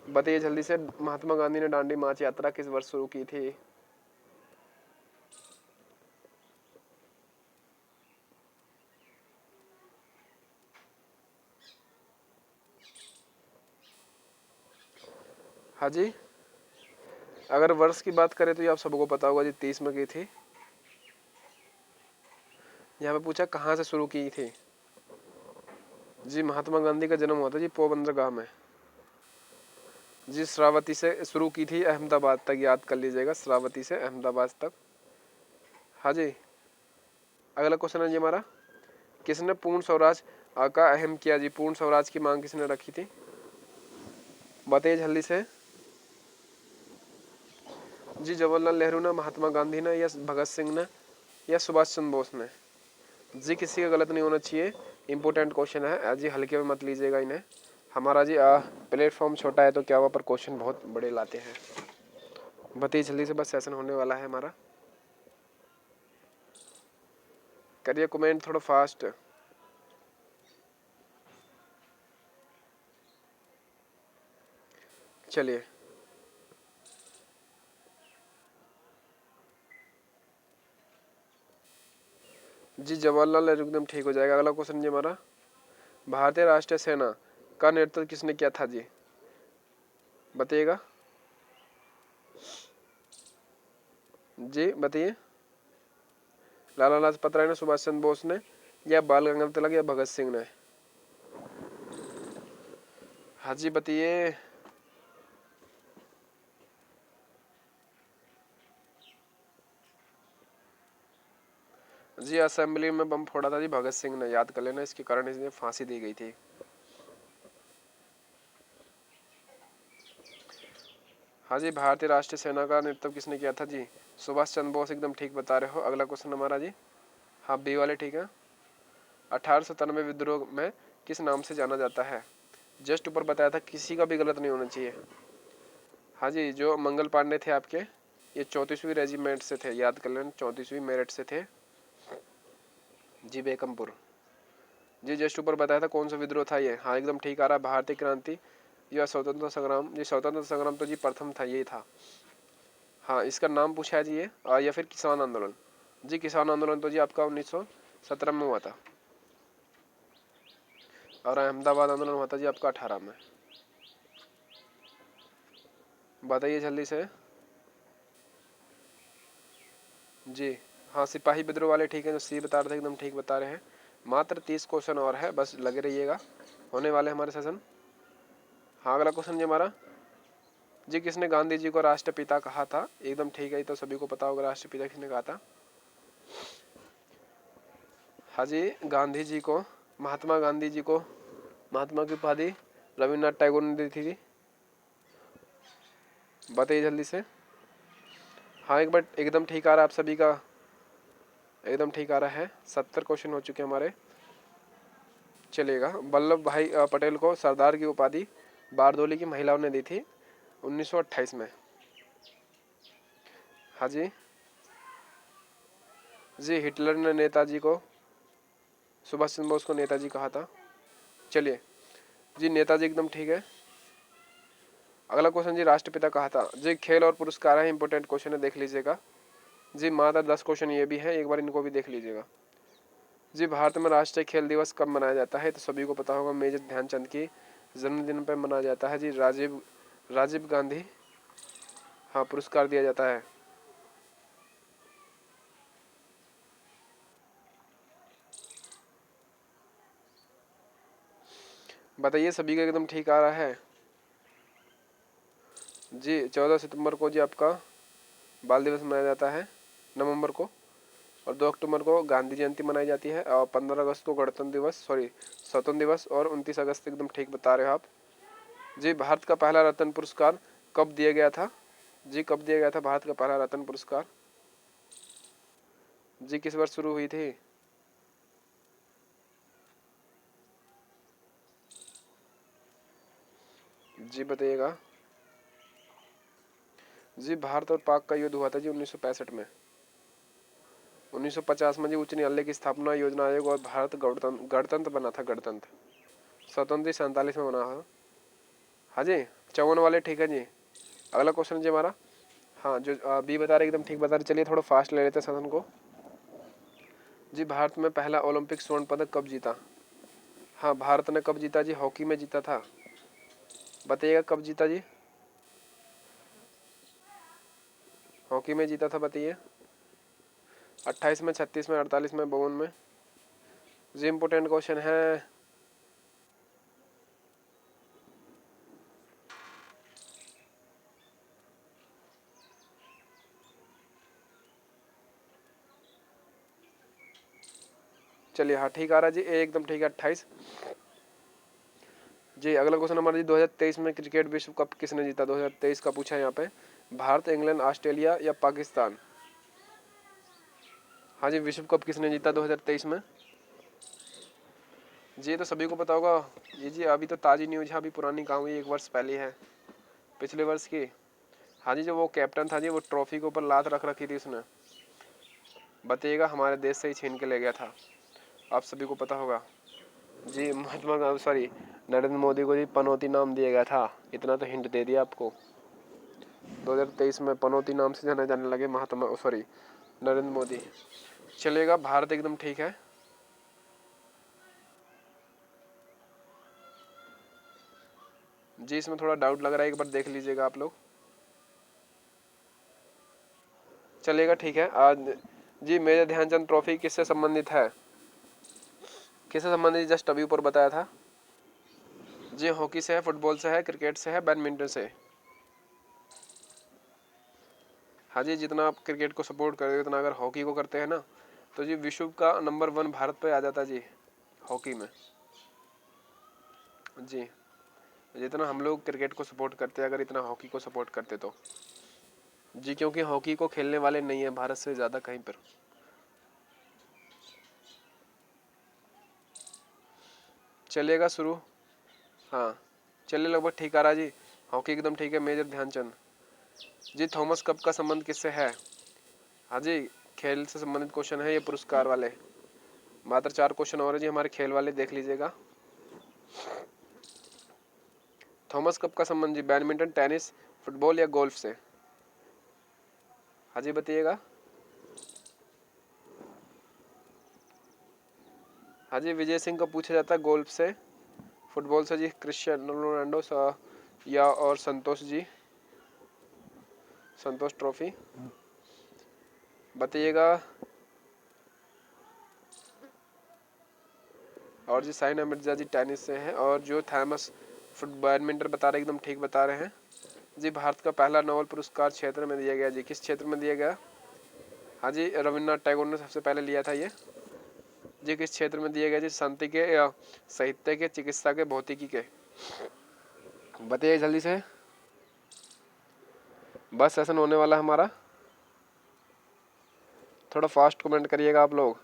बताइए जल्दी से। महात्मा गांधी ने दांडी मार्च यात्रा किस वर्ष शुरू की थी? हाँ जी अगर वर्ष की बात करें तो ये आप सबको पता होगा जी, 30 में की थी। यहाँ पे पूछा कहाँ से शुरू की थी। जी महात्मा गांधी का जन्म हुआ था जी पोरबंदरगाह में। जी श्रावती से शुरू की थी, अहमदाबाद तक याद कर लीजिएगा, श्रावती से अहमदाबाद तक। हाँ जी अगला क्वेश्चन है जी हमारा, किसने पूर्ण स्वराज का अहम किया जी? पूर्ण स्वराज की मांग किसने रखी थी? बताइए जल्दी से। जी जवाहरलाल नेहरू ने, महात्मा गांधी ने, या भगत सिंह ने, या सुभाष चंद्र बोस ने? जी किसी का गलत नहीं होना चाहिए, इंपॉर्टेंट क्वेश्चन है जी, हल्के में मत लीजिएगा इन्हें। हमारा जी प्लेटफॉर्म छोटा है तो क्या वहाँ पर क्वेश्चन बहुत बड़े लाते हैं। बताइए जल्दी से, बस सेशन होने वाला है हमारा। करिए कमेंट थोड़ा फास्ट। चलिए जी जवाहरलाल नेहरू एकदम ठीक हो जाएगा। अगला क्वेश्चन जी हमारा, भारतीय राष्ट्रीय सेना का नेतृत्व किसने किया था जी? बताइएगा जी, बताइए। लाला लाजपत राय ने, सुभाष चंद्र बोस ने, या बाल गंगाधर तिलक, या भगत सिंह ने? हाँ जी बताइए। जी असेंबली में बम फोड़ा था जी भगत सिंह ने, याद कर लेना, इसके कारण इसने फांसी दी गई थी। हाँ जी भारतीय राष्ट्रीय सेना का नेतृत्व किसने किया था जी? सुभाष चंद्र बोस एकदम ठीक बता रहे हो। अगला क्वेश्चन हमारा जी, हाँ बी वाले ठीक है। 1897 विद्रोह में किस नाम से जाना जाता है? जस्ट ऊपर बताया था, किसी का भी गलत नहीं होना चाहिए। हाँ जी जो मंगल पांडे थे आपके, ये 34वीं रेजिमेंट से थे, याद कर लेना, 34वीं मेरठ से थे जी, बेकमपुर। जी जस्ट ऊपर बताया था कौन सा विद्रोह था ये। हाँ एकदम ठीक आ रहा है, भारतीय क्रांति या स्वतंत्रता संग्राम। जी स्वतंत्रता संग्राम तो जी प्रथम था, यही था। हाँ इसका नाम पूछा है जी ये, या फिर किसान आंदोलन। जी किसान आंदोलन तो जी आपका 1917 में हुआ था, और अहमदाबाद आंदोलन हुआ था जी आपका 18 में। बताइए जल्दी से। जी हाँ सिपाही विद्रोह वाले ठीक है, जो सी बता रहे थे एकदम ठीक बता रहे हैं। मात्र 30 क्वेश्चन और है, बस लगे रहिएगा, होने वाले हमारे सेशन। हाँ अगला क्वेश्चन जी हमारा, जी किसने गांधी जी को राष्ट्रपिता कहा था? एकदम ठीक है, ये तो सभी को पता होगा राष्ट्रपिता किसने कहा था। हाँ जी गांधी जी को, महात्मा गांधी जी को महात्मा की उपाधि रविन्द्रनाथ टैगोर ने दी थी। बताइए जल्दी से। हाँ एक बार एकदम ठीक आ रहा है, आप सभी का एकदम ठीक आ रहा है। 70 क्वेश्चन हो चुके हमारे। चलेगा। वल्लभ भाई पटेल को सरदार की उपाधि बारदोली की महिलाओं ने दी थी 1928 में। हाँ जी जी, हिटलर ने नेताजी को, सुभाष चंद्र बोस को नेताजी कहा था। चलिए जी, नेताजी एकदम ठीक है। अगला क्वेश्चन जी, राष्ट्रपिता कहा था जी। खेल और पुरस्कार है, इंपॉर्टेंट क्वेश्चन है, देख लीजिएगा जी। मात्र 10 क्वेश्चन ये भी है, एक बार इनको भी देख लीजिएगा जी। भारत में राष्ट्रीय खेल दिवस कब मनाया जाता है? तो सभी को पता होगा, मेजर ध्यानचंद की जन्मदिन पर मनाया जाता है जी। राजीव गांधी, हाँ, पुरस्कार दिया जाता है। बताइए, सभी का एकदम ठीक आ रहा है जी। 14 सितंबर को जी आपका बाल दिवस मनाया जाता है, नवंबर को, और 2 अक्टूबर को गांधी जयंती मनाई जाती है, और 15 अगस्त को गणतंत्र दिवस, स्वतंत्र दिवस, और 29 अगस्त एकदम ठीक बता रहे हो आप जी। भारत का पहला रत्न पुरस्कार कब दिया गया था जी? कब दिया गया था भारत का पहला रत्न पुरस्कार जी? किस वर्ष शुरू हुई थी जी? बताइएगा जी। भारत और पाक का युद्ध हुआ था जी 1965 में। 1950 में जी उच्च न्यायालय की स्थापना, योजना आयोग, और भारत गणतंत्र बना था, गणतंत्र। स्वतंत्र 47 में बना है। हाँ जी, 54 वाले ठीक है जी। अगला क्वेश्चन जी हमारा, हाँ, जो बी बता रहे एकदम ठीक बता रहे। चलिए थोड़ा फास्ट ले लेते हैं सेशन को जी। भारत में पहला ओलंपिक स्वर्ण पदक कब जीता? हाँ, भारत ने कब जीता जी? हॉकी में जीता था। बताइएगा कब जीता जी? हॉकी में जीता था, बताइए। 28 में, 36 में, 48 में, 52 में जी? इम्पोर्टेंट क्वेश्चन है। चलिए हाँ, ठीक आ रहा है जी, एकदम ठीक है, 28 जी। अगला क्वेश्चन हमारा जी, 2023 में क्रिकेट विश्व कप किसने जीता? 2023 का पूछा है यहाँ पे। भारत, इंग्लैंड, ऑस्ट्रेलिया या पाकिस्तान? हाँ जी, विश्व कप किसने जीता 2023 में जी? ये तो सभी को पता होगा ये जी। अभी तो ताज़ी न्यूज़ है, अभी पुरानी कहाँ हुई, 1 वर्ष पहले है, पिछले वर्ष की। हाँ जी, जो वो कैप्टन था जी, वो ट्रॉफी के ऊपर लात रख रखी थी उसने। बताइएगा, हमारे देश से ही छीन के ले गया था, आप सभी को पता होगा जी। नरेंद्र मोदी को जी पनौती नाम दिया गया था, इतना तो हिंट दे दिया आपको। 2023 में पनौती नाम से जाने जाने लगे नरेंद्र मोदी। चलेगा, भारत एकदम ठीक है जी। इसमें थोड़ा डाउट लग रहा है, एक बार देख लीजिएगा आप लोग। चलेगा, ठीक है। आज जी, मेजर ध्यानचंद ट्रॉफी किससे संबंधित है? किससे संबंधित? जस्ट अभी ऊपर बताया था जी। हॉकी से है, फुटबॉल से है, क्रिकेट से है, बैडमिंटन से। हाँ जी, जितना आप क्रिकेट को सपोर्ट करेंगे, उतना अगर हॉकी को करते हैं ना, तो जी विश्व का नंबर 1 भारत पे आ जाता जी, हॉकी में जी। जितना हम लोग क्रिकेट को सपोर्ट करते हैं, अगर इतना हॉकी को सपोर्ट करते तो जी, क्योंकि हॉकी को खेलने वाले नहीं है भारत से ज़्यादा कहीं पर। चलेगा शुरू, हाँ, चलिए, लगभग ठीक आ रहा जी। हॉकी एकदम ठीक है, मेजर ध्यानचंद जी। थॉमस कप का संबंध किससे है? हाँ जी, खेल से संबंधित क्वेश्चन है ये, पुरस्कार वाले। मात्र 4 क्वेश्चन और है जी हमारे खेल वाले, देख लीजिएगा। थॉमस कप का संबंध जी, बैडमिंटन, टेनिस, फुटबॉल या गोल्फ से? हाँ जी, बताइएगा। हाँ जी, विजय सिंह को पूछा जाता है गोल्फ से। फुटबॉल से जी क्रिस्टियानो रोनाल्डो या और संतोष जी, संतोष ट्रॉफी। बताइएगा। और जी साइना मिर्जा जी टेनिस से है, और जो थॉमस बैडमिंटन बता रहे, एकदम ठीक बता रहे हैं जी। भारत का पहला नोबेल पुरस्कार क्षेत्र में दिया गया जी, किस क्षेत्र में दिया गया? हाँ जी, रविन्द्रनाथ टैगोर ने सबसे पहले लिया था ये जी। किस क्षेत्र में दिया गया जी? शांति के, या साहित्य के, चिकित्सा के, भौतिकी के? बताइए जल्दी से, बस सेशन होने वाला है हमारा, थोड़ा फास्ट कमेंट करिएगा आप लोग।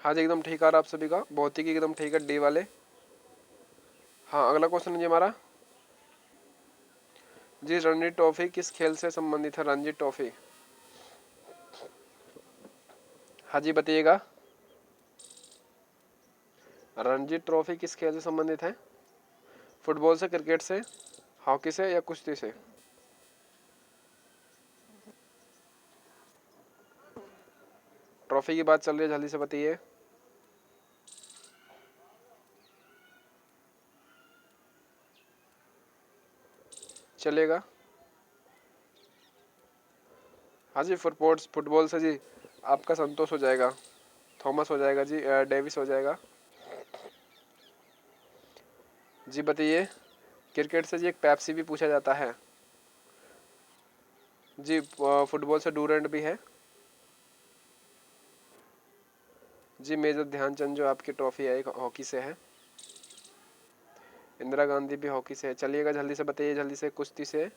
हाँ जी एकदम ठीक आ रहा आप सभी का, भौतिकी एकदम ठीक है, डी वाले। हाँ अगला क्वेश्चन है जी हमारा जी, रणजी ट्रॉफी किस खेल से संबंधित है? रणजी ट्रॉफी, हाँ जी बताइएगा। रणजी ट्रॉफी किस खेल से संबंधित है? फुटबॉल से, क्रिकेट से, हॉकी से या कुश्ती से? ट्रॉफी की बात चल रही है, जल्दी से बताइए। चलेगा। हाँ जी फुटबॉल से जी आपका संतोष हो जाएगा, थॉमस हो जाएगा जी, डेविस हो जाएगा। जी बताइए। क्रिकेट से जी एक पेप्सी भी पूछा जाता है जी, फुटबॉल से डूरेंट भी है जी। मेजर ध्यानचंद जो आपकी ट्रॉफी है एक हॉकी से है। इंदिरा गांधी भी हॉकी से है। चलिएगा जल्दी से बताइए, जल्दी से। कुश्ती से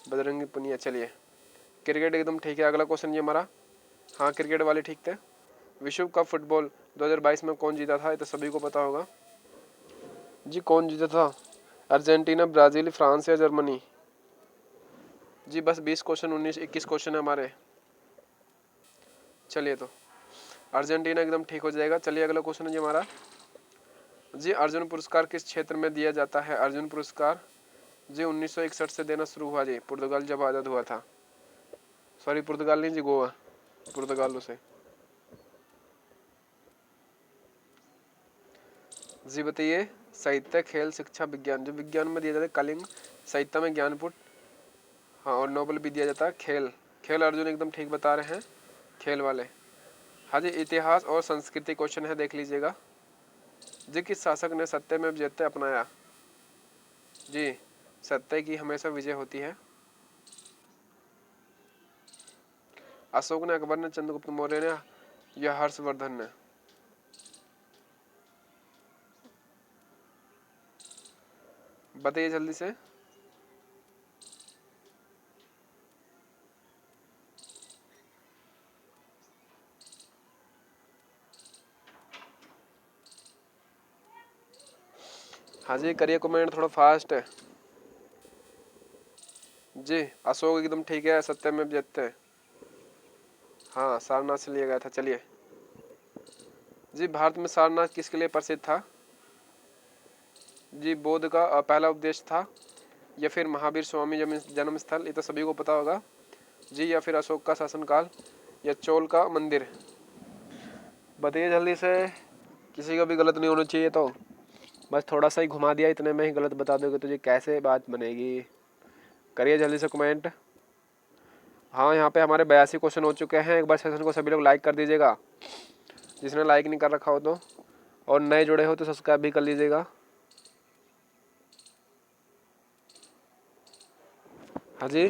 बजरंगी पुनिया। चलिए क्रिकेट एकदम ठीक है। अगला क्वेश्चन ये हमारा, हाँ क्रिकेट वाले ठीक थे। विश्व कप फुटबॉल 2022 में कौन जीता था? ये तो सभी को पता होगा जी। कौन जीता था? अर्जेंटीना, ब्राजील, फ्रांस या जर्मनी? जी बस 20 क्वेश्चन, 19-21 क्वेश्चन है हमारे। चलिए तो अर्जेंटीना एकदम ठीक हो जाएगा। चलिए अगला क्वेश्चन है जी हमारा जी, अर्जुन पुरस्कार किस क्षेत्र में दिया जाता है? अर्जुन पुरस्कार जी 1961 से देना शुरू हुआ जी, पुर्तगाल जब आज़ाद हुआ था। सॉरी पुर्तगाल नहीं जी, गोवा, पुर्तगाल से। जी बताइए। साहित्य, खेल, शिक्षा, विज्ञान। जो विज्ञान में दिया जाता है कलिंग, साहित्य में ज्ञानपीठ, हाँ और नोबेल भी दिया जाता है। खेल, खेल अर्जुन एकदम ठीक बता रहे हैं, खेल वाले। हाँ जी इतिहास और संस्कृति क्वेश्चन है, देख लीजिएगा जी। किस शासक ने सत्यमेव जयते अपनाया? जी सत्य की हमेशा विजय होती है। अशोक ने, अकबर ने, चंद्रगुप्त मौर्य ने या हर्षवर्धन ने? बताइए जल्दी से। हाँ जी करिए कमेंट थोड़ा फास्ट है जी। अशोक एकदम ठीक है, सत्यमेव जयते। हाँ सारनाथ से लिया गया था। चलिए जी, भारत में सारनाथ किसके लिए प्रसिद्ध था? जी बौद्ध का पहला उपदेश था, या फिर महावीर स्वामी जन्म स्थल, ये तो सभी को पता होगा जी, या फिर अशोक का शासनकाल, या चोल का मंदिर? बताइए जल्दी से, किसी का भी गलत नहीं होना चाहिए। तो बस थोड़ा सा ही घुमा दिया, इतने में ही गलत बता दोगे तो जी कैसे बात बनेगी। करिए जल्दी से कमेंट। हाँ यहाँ पे हमारे 82 क्वेश्चन हो चुके हैं। एक बार सेशन को सभी लोग लाइक कर दीजिएगा, जिसने लाइक नहीं कर रखा हो तो, और नए जुड़े हो तो सब्सक्राइब भी कर लीजिएगा। हाँ जी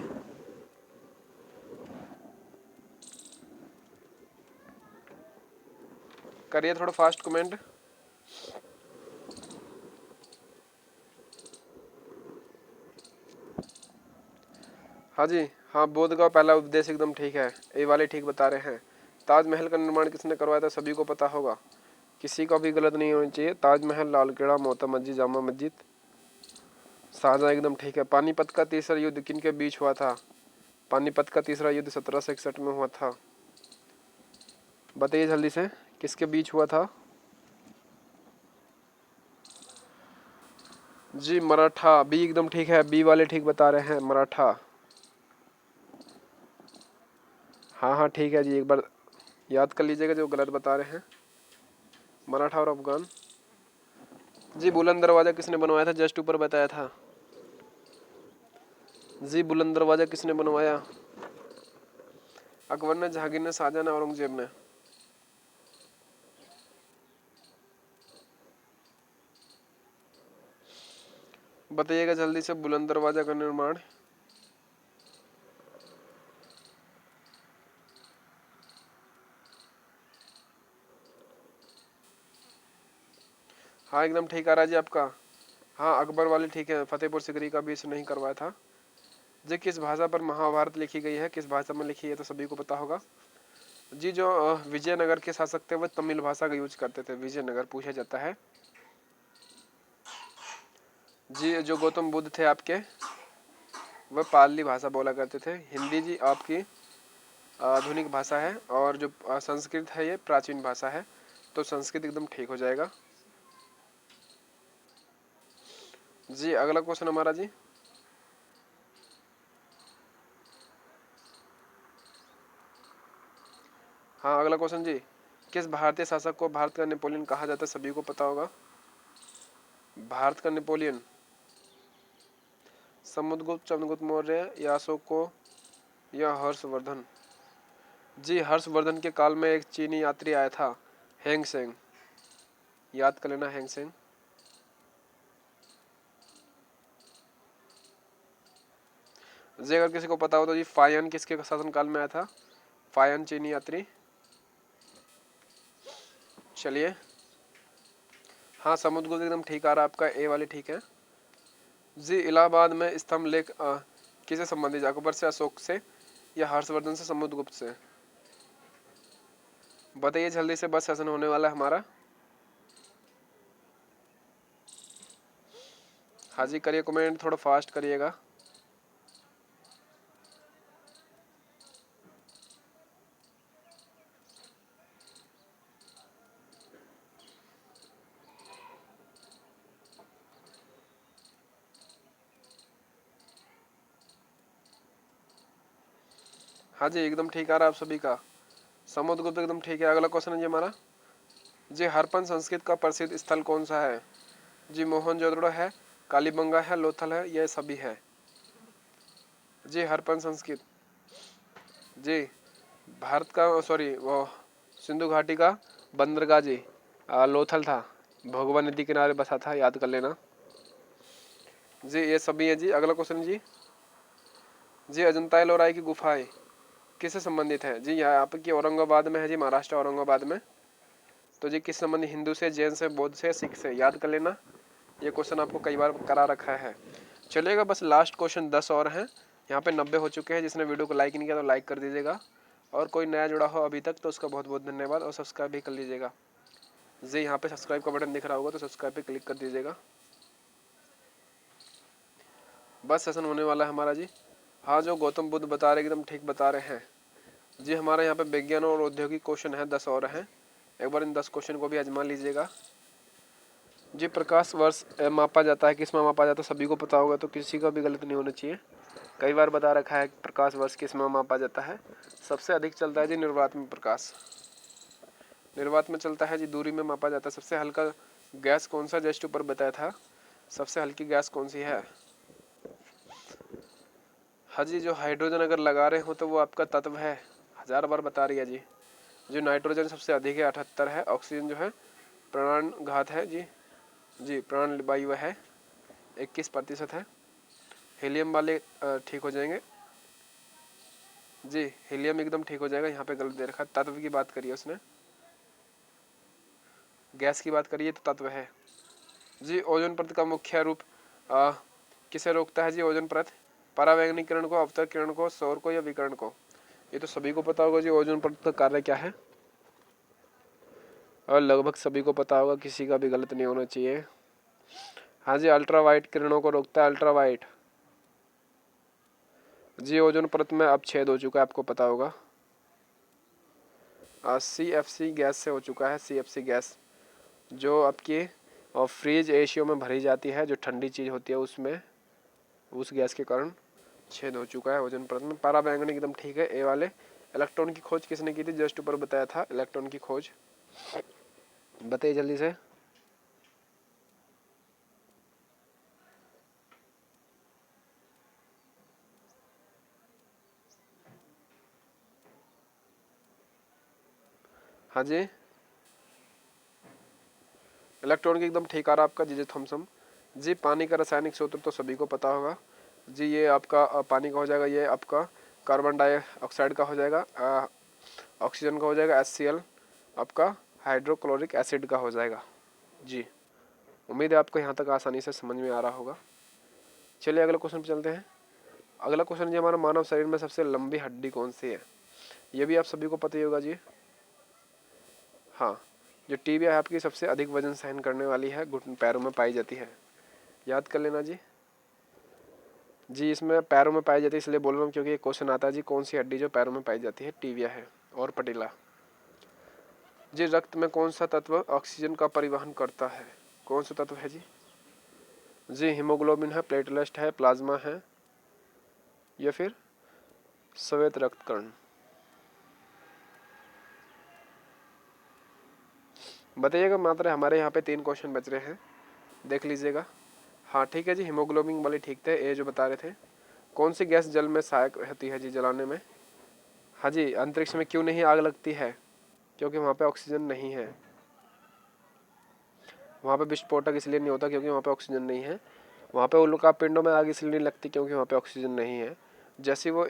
करिए थोड़ा फास्ट कमेंट। हाँ जी, हाँ बौद्ध का पहला उपदेश एकदम ठीक है, ये वाले ठीक बता रहे हैं। ताजमहल का निर्माण किसने करवाया था? सभी को पता होगा, किसी का भी गलत नहीं होना चाहिए। ताजमहल, लाल किला, मोहत्तम मस्जिद, जामा मस्जिद, शाहजहाँ एकदम ठीक है। पानीपत का तीसरा युद्ध किन के बीच हुआ था? पानीपत का तीसरा युद्ध 1761 में हुआ था। बताइए जल्दी से, किसके बीच हुआ था? जी मराठा, बी एकदम ठीक है, बी वाले ठीक बता रहे हैं, मराठा। हाँ हाँ ठीक है जी, एक बार याद कर लीजिएगा जो गलत बता रहे हैं। मराठा और अफगान। जी बुलंद दरवाज़ा किसने बनवाया था? जस्ट ऊपर बताया था जी। बुलंद दरवाज़ा किसने बनवाया? अकबर ने, जहांगीर ने, शाहजहां ने, औरंगजेब ने? बताइएगा जल्दी से, बुलंद दरवाज़ा का निर्माण। हाँ एकदम ठीक आ रहा है जी आपका। हाँ अकबर वाली ठीक है, फतेहपुर सिकरी का भी इसने नहीं करवाया था जी। किस भाषा पर महाभारत लिखी गई है? किस भाषा में लिखी है तो सभी को पता होगा। जी जो विजयनगर के शासक थे वो तमिल भाषा का यूज करते थे, विजयनगर पूछा जाता है। जी जो गौतम बुद्ध थे आपके वह पाली भाषा बोला करते थे। हिंदी जी आपकी आधुनिक भाषा है, और जो संस्कृत है ये प्राचीन भाषा है, तो संस्कृत एकदम ठीक हो जाएगा। जी अगला क्वेश्चन हमारा जी, हाँ अगला क्वेश्चन जी, किस भारतीय शासक को भारत का नेपोलियन कहा जाता है? सभी को पता होगा। भारत का नेपोलियन समुद्रगुप्त, चंद्रगुप्त मौर्य या अशोक या हर्षवर्धन? जी हर्षवर्धन के काल में एक चीनी यात्री आया था, हैंग सेंग, याद कर लेना हैंग सेंग। जी अगर किसी को पता हो तो जी फायन किसके शासन काल में आया था? फायन चीनी यात्री। चलिए हाँ समुद्रगुप्त एकदम ठीक आ रहा है आपका, ए वाली ठीक है। जी इलाहाबाद में स्तंभ लेख किसे संबंधित, अकबर से, अशोक से या हर्षवर्धन से, समुद्रगुप्त से? बताइए जल्दी से, बस सेशन होने वाला है हमारा। हाँ जी करिए कमेंट, थोड़ा फास्ट करिएगा। हाँ जी एकदम ठीक आ रहा है आप सभी का, समुद्रगुप्त एकदम ठीक है। अगला क्वेश्चन है जी हमारा, जी हरप्पन संस्कृत का प्रसिद्ध स्थल कौन सा है? जी मोहनजोदड़ो है, कालीबंगा है, लोथल है, यह सभी है? जी हरप्पन संस्कृत जी भारत का सॉरी वो सिंधु घाटी का बंदरगाह जी लोथल था, भोगवा नदी किनारे बसा था, याद कर लेना। जी ये सभी है जी। अगला क्वेश्चन जी, जी अजंता एलोरा की गुफाएं किससे संबंधित है? जी यहाँ आपकी औरंगाबाद में है जी, महाराष्ट्र औरंगाबाद में। तो जी किस संबंधी, हिंदू से, जैन से, बौद्ध से, सिख से? याद कर लेना, ये क्वेश्चन आपको कई बार करा रखा है। चलिएगा बस लास्ट क्वेश्चन 10 और हैं, यहाँ पे 90 हो चुके हैं। जिसने वीडियो को लाइक नहीं किया तो लाइक कर दीजिएगा, और कोई नया जुड़ा हो अभी तक तो उसका बहुत बहुत धन्यवाद, और सब्सक्राइब भी कर लीजिएगा। जी यहाँ पे सब्सक्राइब का बटन दिख रहा होगा तो सब्सक्राइब पे क्लिक कर दीजिएगा। बस सेशन होने वाला है हमारा जी। हाँ जो गौतम बुद्ध बता रहे एकदम ठीक बता रहे हैं जी। हमारे यहाँ पे विज्ञान और औद्योगिक क्वेश्चन है, 10 और हैं, एक बार इन 10 क्वेश्चन को भी आजमा लीजिएगा। जी प्रकाश वर्ष मापा जाता है, किस में मापा जाता है? सभी को पता होगा, तो किसी का भी गलत नहीं होना चाहिए। कई बार बता रखा है प्रकाश वर्ष किस में मापा जाता है। सबसे अधिक चलता है जी निर्वात में प्रकाश, निर्वात में चलता है जी। दूरी में मापा जाता है। सबसे हल्का गैस कौन सा, जस्ट ऊपर बताया था, सबसे हल्की गैस कौन सी है? हाँ जी जो हाइड्रोजन अगर लगा रहे हो तो वो आपका तत्व है, 1000 बार बता रही है जी। जो नाइट्रोजन सबसे अधिक है, 78 है। ऑक्सीजन जो है प्राणघात है जी, जी प्राण वायु है, 21% है। हीलियम वाले ठीक हो जाएंगे जी, हीलियम एकदम ठीक हो जाएगा। यहाँ पे गलत दे रखा है, तत्व की बात करिए उसने, गैस की बात करिए तो तत्व है जी। ओजोन परत का मुख्य रूप किसे रोकता है जी? ओजोन परत परावैंगनिक किरण को, अवतरण किरण को, सौर को या विकिरण को? ये तो सभी को पता होगा जी, ओजोन परत का कार्य क्या है, और लगभग सभी को पता होगा, किसी का भी गलत नहीं होना चाहिए। हाँ जी अल्ट्रावायलेट किरणों को रोकता है, अल्ट्रावायलेट जी। ओजोन परत में अब छेद हो चुका है, आपको पता होगा। CFC गैस से हो चुका है, CFC गैस जो आपकी और फ्रीज एशियो में भरी जाती है, जो ठंडी चीज़ होती है उसमें, उस गैस के कारण छेद हो चुका है ओजोन परत में। पराबैंगनी एकदम ठीक है, ए वाले। इलेक्ट्रॉन की खोज किसने की थी? जस्ट ऊपर बताया था, इलेक्ट्रॉन की खोज, बताइए जल्दी से। हाँ जी इलेक्ट्रॉन की एकदम ठीक आ रहा आपका, जी थॉमसन जी। पानी का रासायनिक सूत्र तो सभी को पता होगा जी, ये आपका पानी का हो जाएगा, ये आपका कार्बन डाइऑक्साइड का हो जाएगा, ऑक्सीजन का हो जाएगा, HCl आपका हाइड्रोक्लोरिक एसिड का हो जाएगा जी। उम्मीद है आपको यहाँ तक आसानी से समझ में आ रहा होगा। चलिए अगले क्वेश्चन पे चलते हैं। अगला क्वेश्चन जी, हमारा मानव शरीर में सबसे लंबी हड्डी कौन सी है? ये भी आप सभी को पता ही होगा जी। हाँ, जो टीबिया है आपकी सबसे अधिक वजन सहन करने वाली है, घुटन पैरों में पाई जाती है, याद कर लेना जी। जी इसमें पैरों में पाई जाती है इसलिए बोल रहा हूँ क्योंकि ये क्वेश्चन आता है जी, कौन सी हड्डी जो पैरों में पाई जाती है, टीबिया है और पटेला। जी रक्त में कौन सा तत्व ऑक्सीजन का परिवहन करता है, कौन सा तत्व है जी? जी हीमोग्लोबिन है, प्लेटलेट है, प्लाज्मा है या फिर श्वेत रक्तकण। बताइएगा। मात्र हमारे यहाँ पे 3 क्वेश्चन बच रहे हैं, देख लीजिएगा। हाँ ठीक है जी, हीमोग्लोबिन वाले ठीक थे, ये जो बता रहे थे। कौन सी गैस जल में सहायक होती है जी जलाने में? हाँ जी, अंतरिक्ष में क्यों नहीं आग लगती है? क्योंकि वहाँ पे ऑक्सीजन नहीं है। वहाँ पे विस्फोटक इसलिए नहीं होता क्योंकि वहाँ पे ऑक्सीजन नहीं है। वहाँ पे उल्का पिंडों में आग इसलिए नहीं लगती क्योंकि वहाँ पे ऑक्सीजन नहीं है। जैसे वो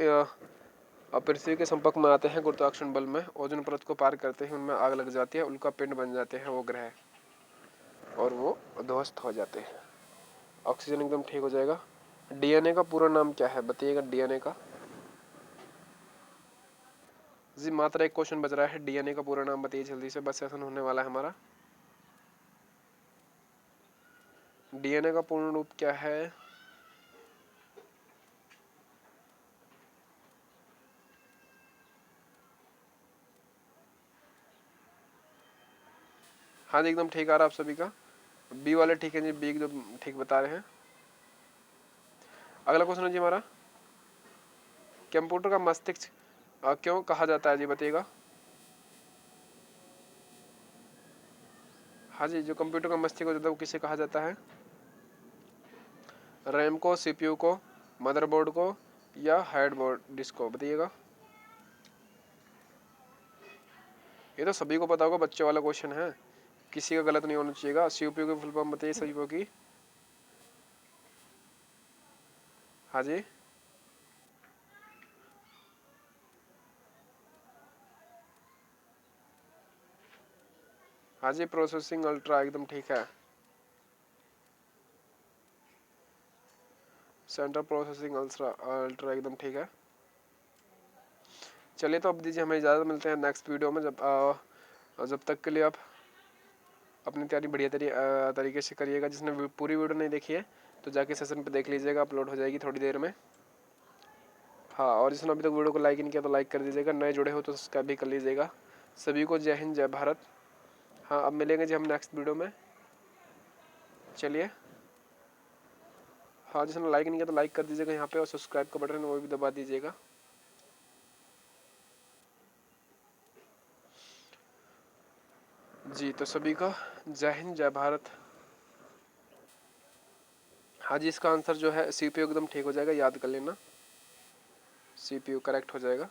पृथ्वी के संपर्क में आते हैं गुरुत्वाकर्षण बल में, ओजोन परत को पार करते हैं, उनमें आग लग जाती है, उल्का पिंड बन जाते हैं वो ग्रह, और वो ध्वस्त हो जाते हैं। ऑक्सीजन एकदम ठीक हो जाएगा। डीएनए का पूरा नाम क्या है बताइएगा, डीएनए का। जी मात्र एक क्वेश्चन बच रहा है, डीएनए का पूरा नाम बताइए जल्दी से, बस सेशन होने वाला है हमारा। डीएनए का पूर्ण रूप क्या है? हाँ जी एकदम ठीक आ रहा है आप सभी का। बी वाले ठीक है जी, बी एकदम ठीक बता रहे हैं। अगला क्वेश्चन है जी हमारा, कंप्यूटर का मस्तिष्क क्यों कहा जाता है जी बताइएगा। हाँ जी, जो कंप्यूटर का मस्तिष्क होता है वो किसे कहा जाता है? रैम को, सीपीयू को, मदरबोर्ड को या हार्ड बोर्ड डिस्क को, बताइएगा। ये तो सभी को पता होगा, बच्चे वाला क्वेश्चन है, किसी का गलत नहीं होना चाहिएगा। सीपीयू की फुल फॉर्म बताइए सभी की। हाँ जी, हाँ जी, प्रोसेसिंग अल्ट्रा एकदम ठीक है। सेंट्रल प्रोसेसिंग अल्ट्रा एकदम ठीक है। चलिए तो अब दीजिए हमें इजाज़त, मिलते हैं नेक्स्ट वीडियो में। जब तक के लिए आप अपनी तैयारी बढ़िया तरीके से करिएगा। जिसने पूरी वीडियो नहीं देखी है तो जाके सेशन पे देख लीजिएगा, अपलोड हो जाएगी थोड़ी देर में। हाँ, और जिसने अभी तक वीडियो को लाइक नहीं किया तो लाइक कर दीजिएगा, नए जुड़े हो तो सब्सक्राइब भी कर लीजिएगा। सभी को जय हिंद, जय भारत। हाँ, अब मिलेंगे जी हम नेक्स्ट वीडियो में। चलिए, हाँ जिसने लाइक नहीं किया तो लाइक कर दीजिएगा यहाँ पे, और सब्सक्राइब का बटन वो भी दबा दीजिएगा। जी तो सभी का जय हिंद, जय भारत। हाँ जी, इसका आंसर जो है सीपीयू एकदम ठीक हो जाएगा, याद कर लेना, सीपीयू करेक्ट हो जाएगा।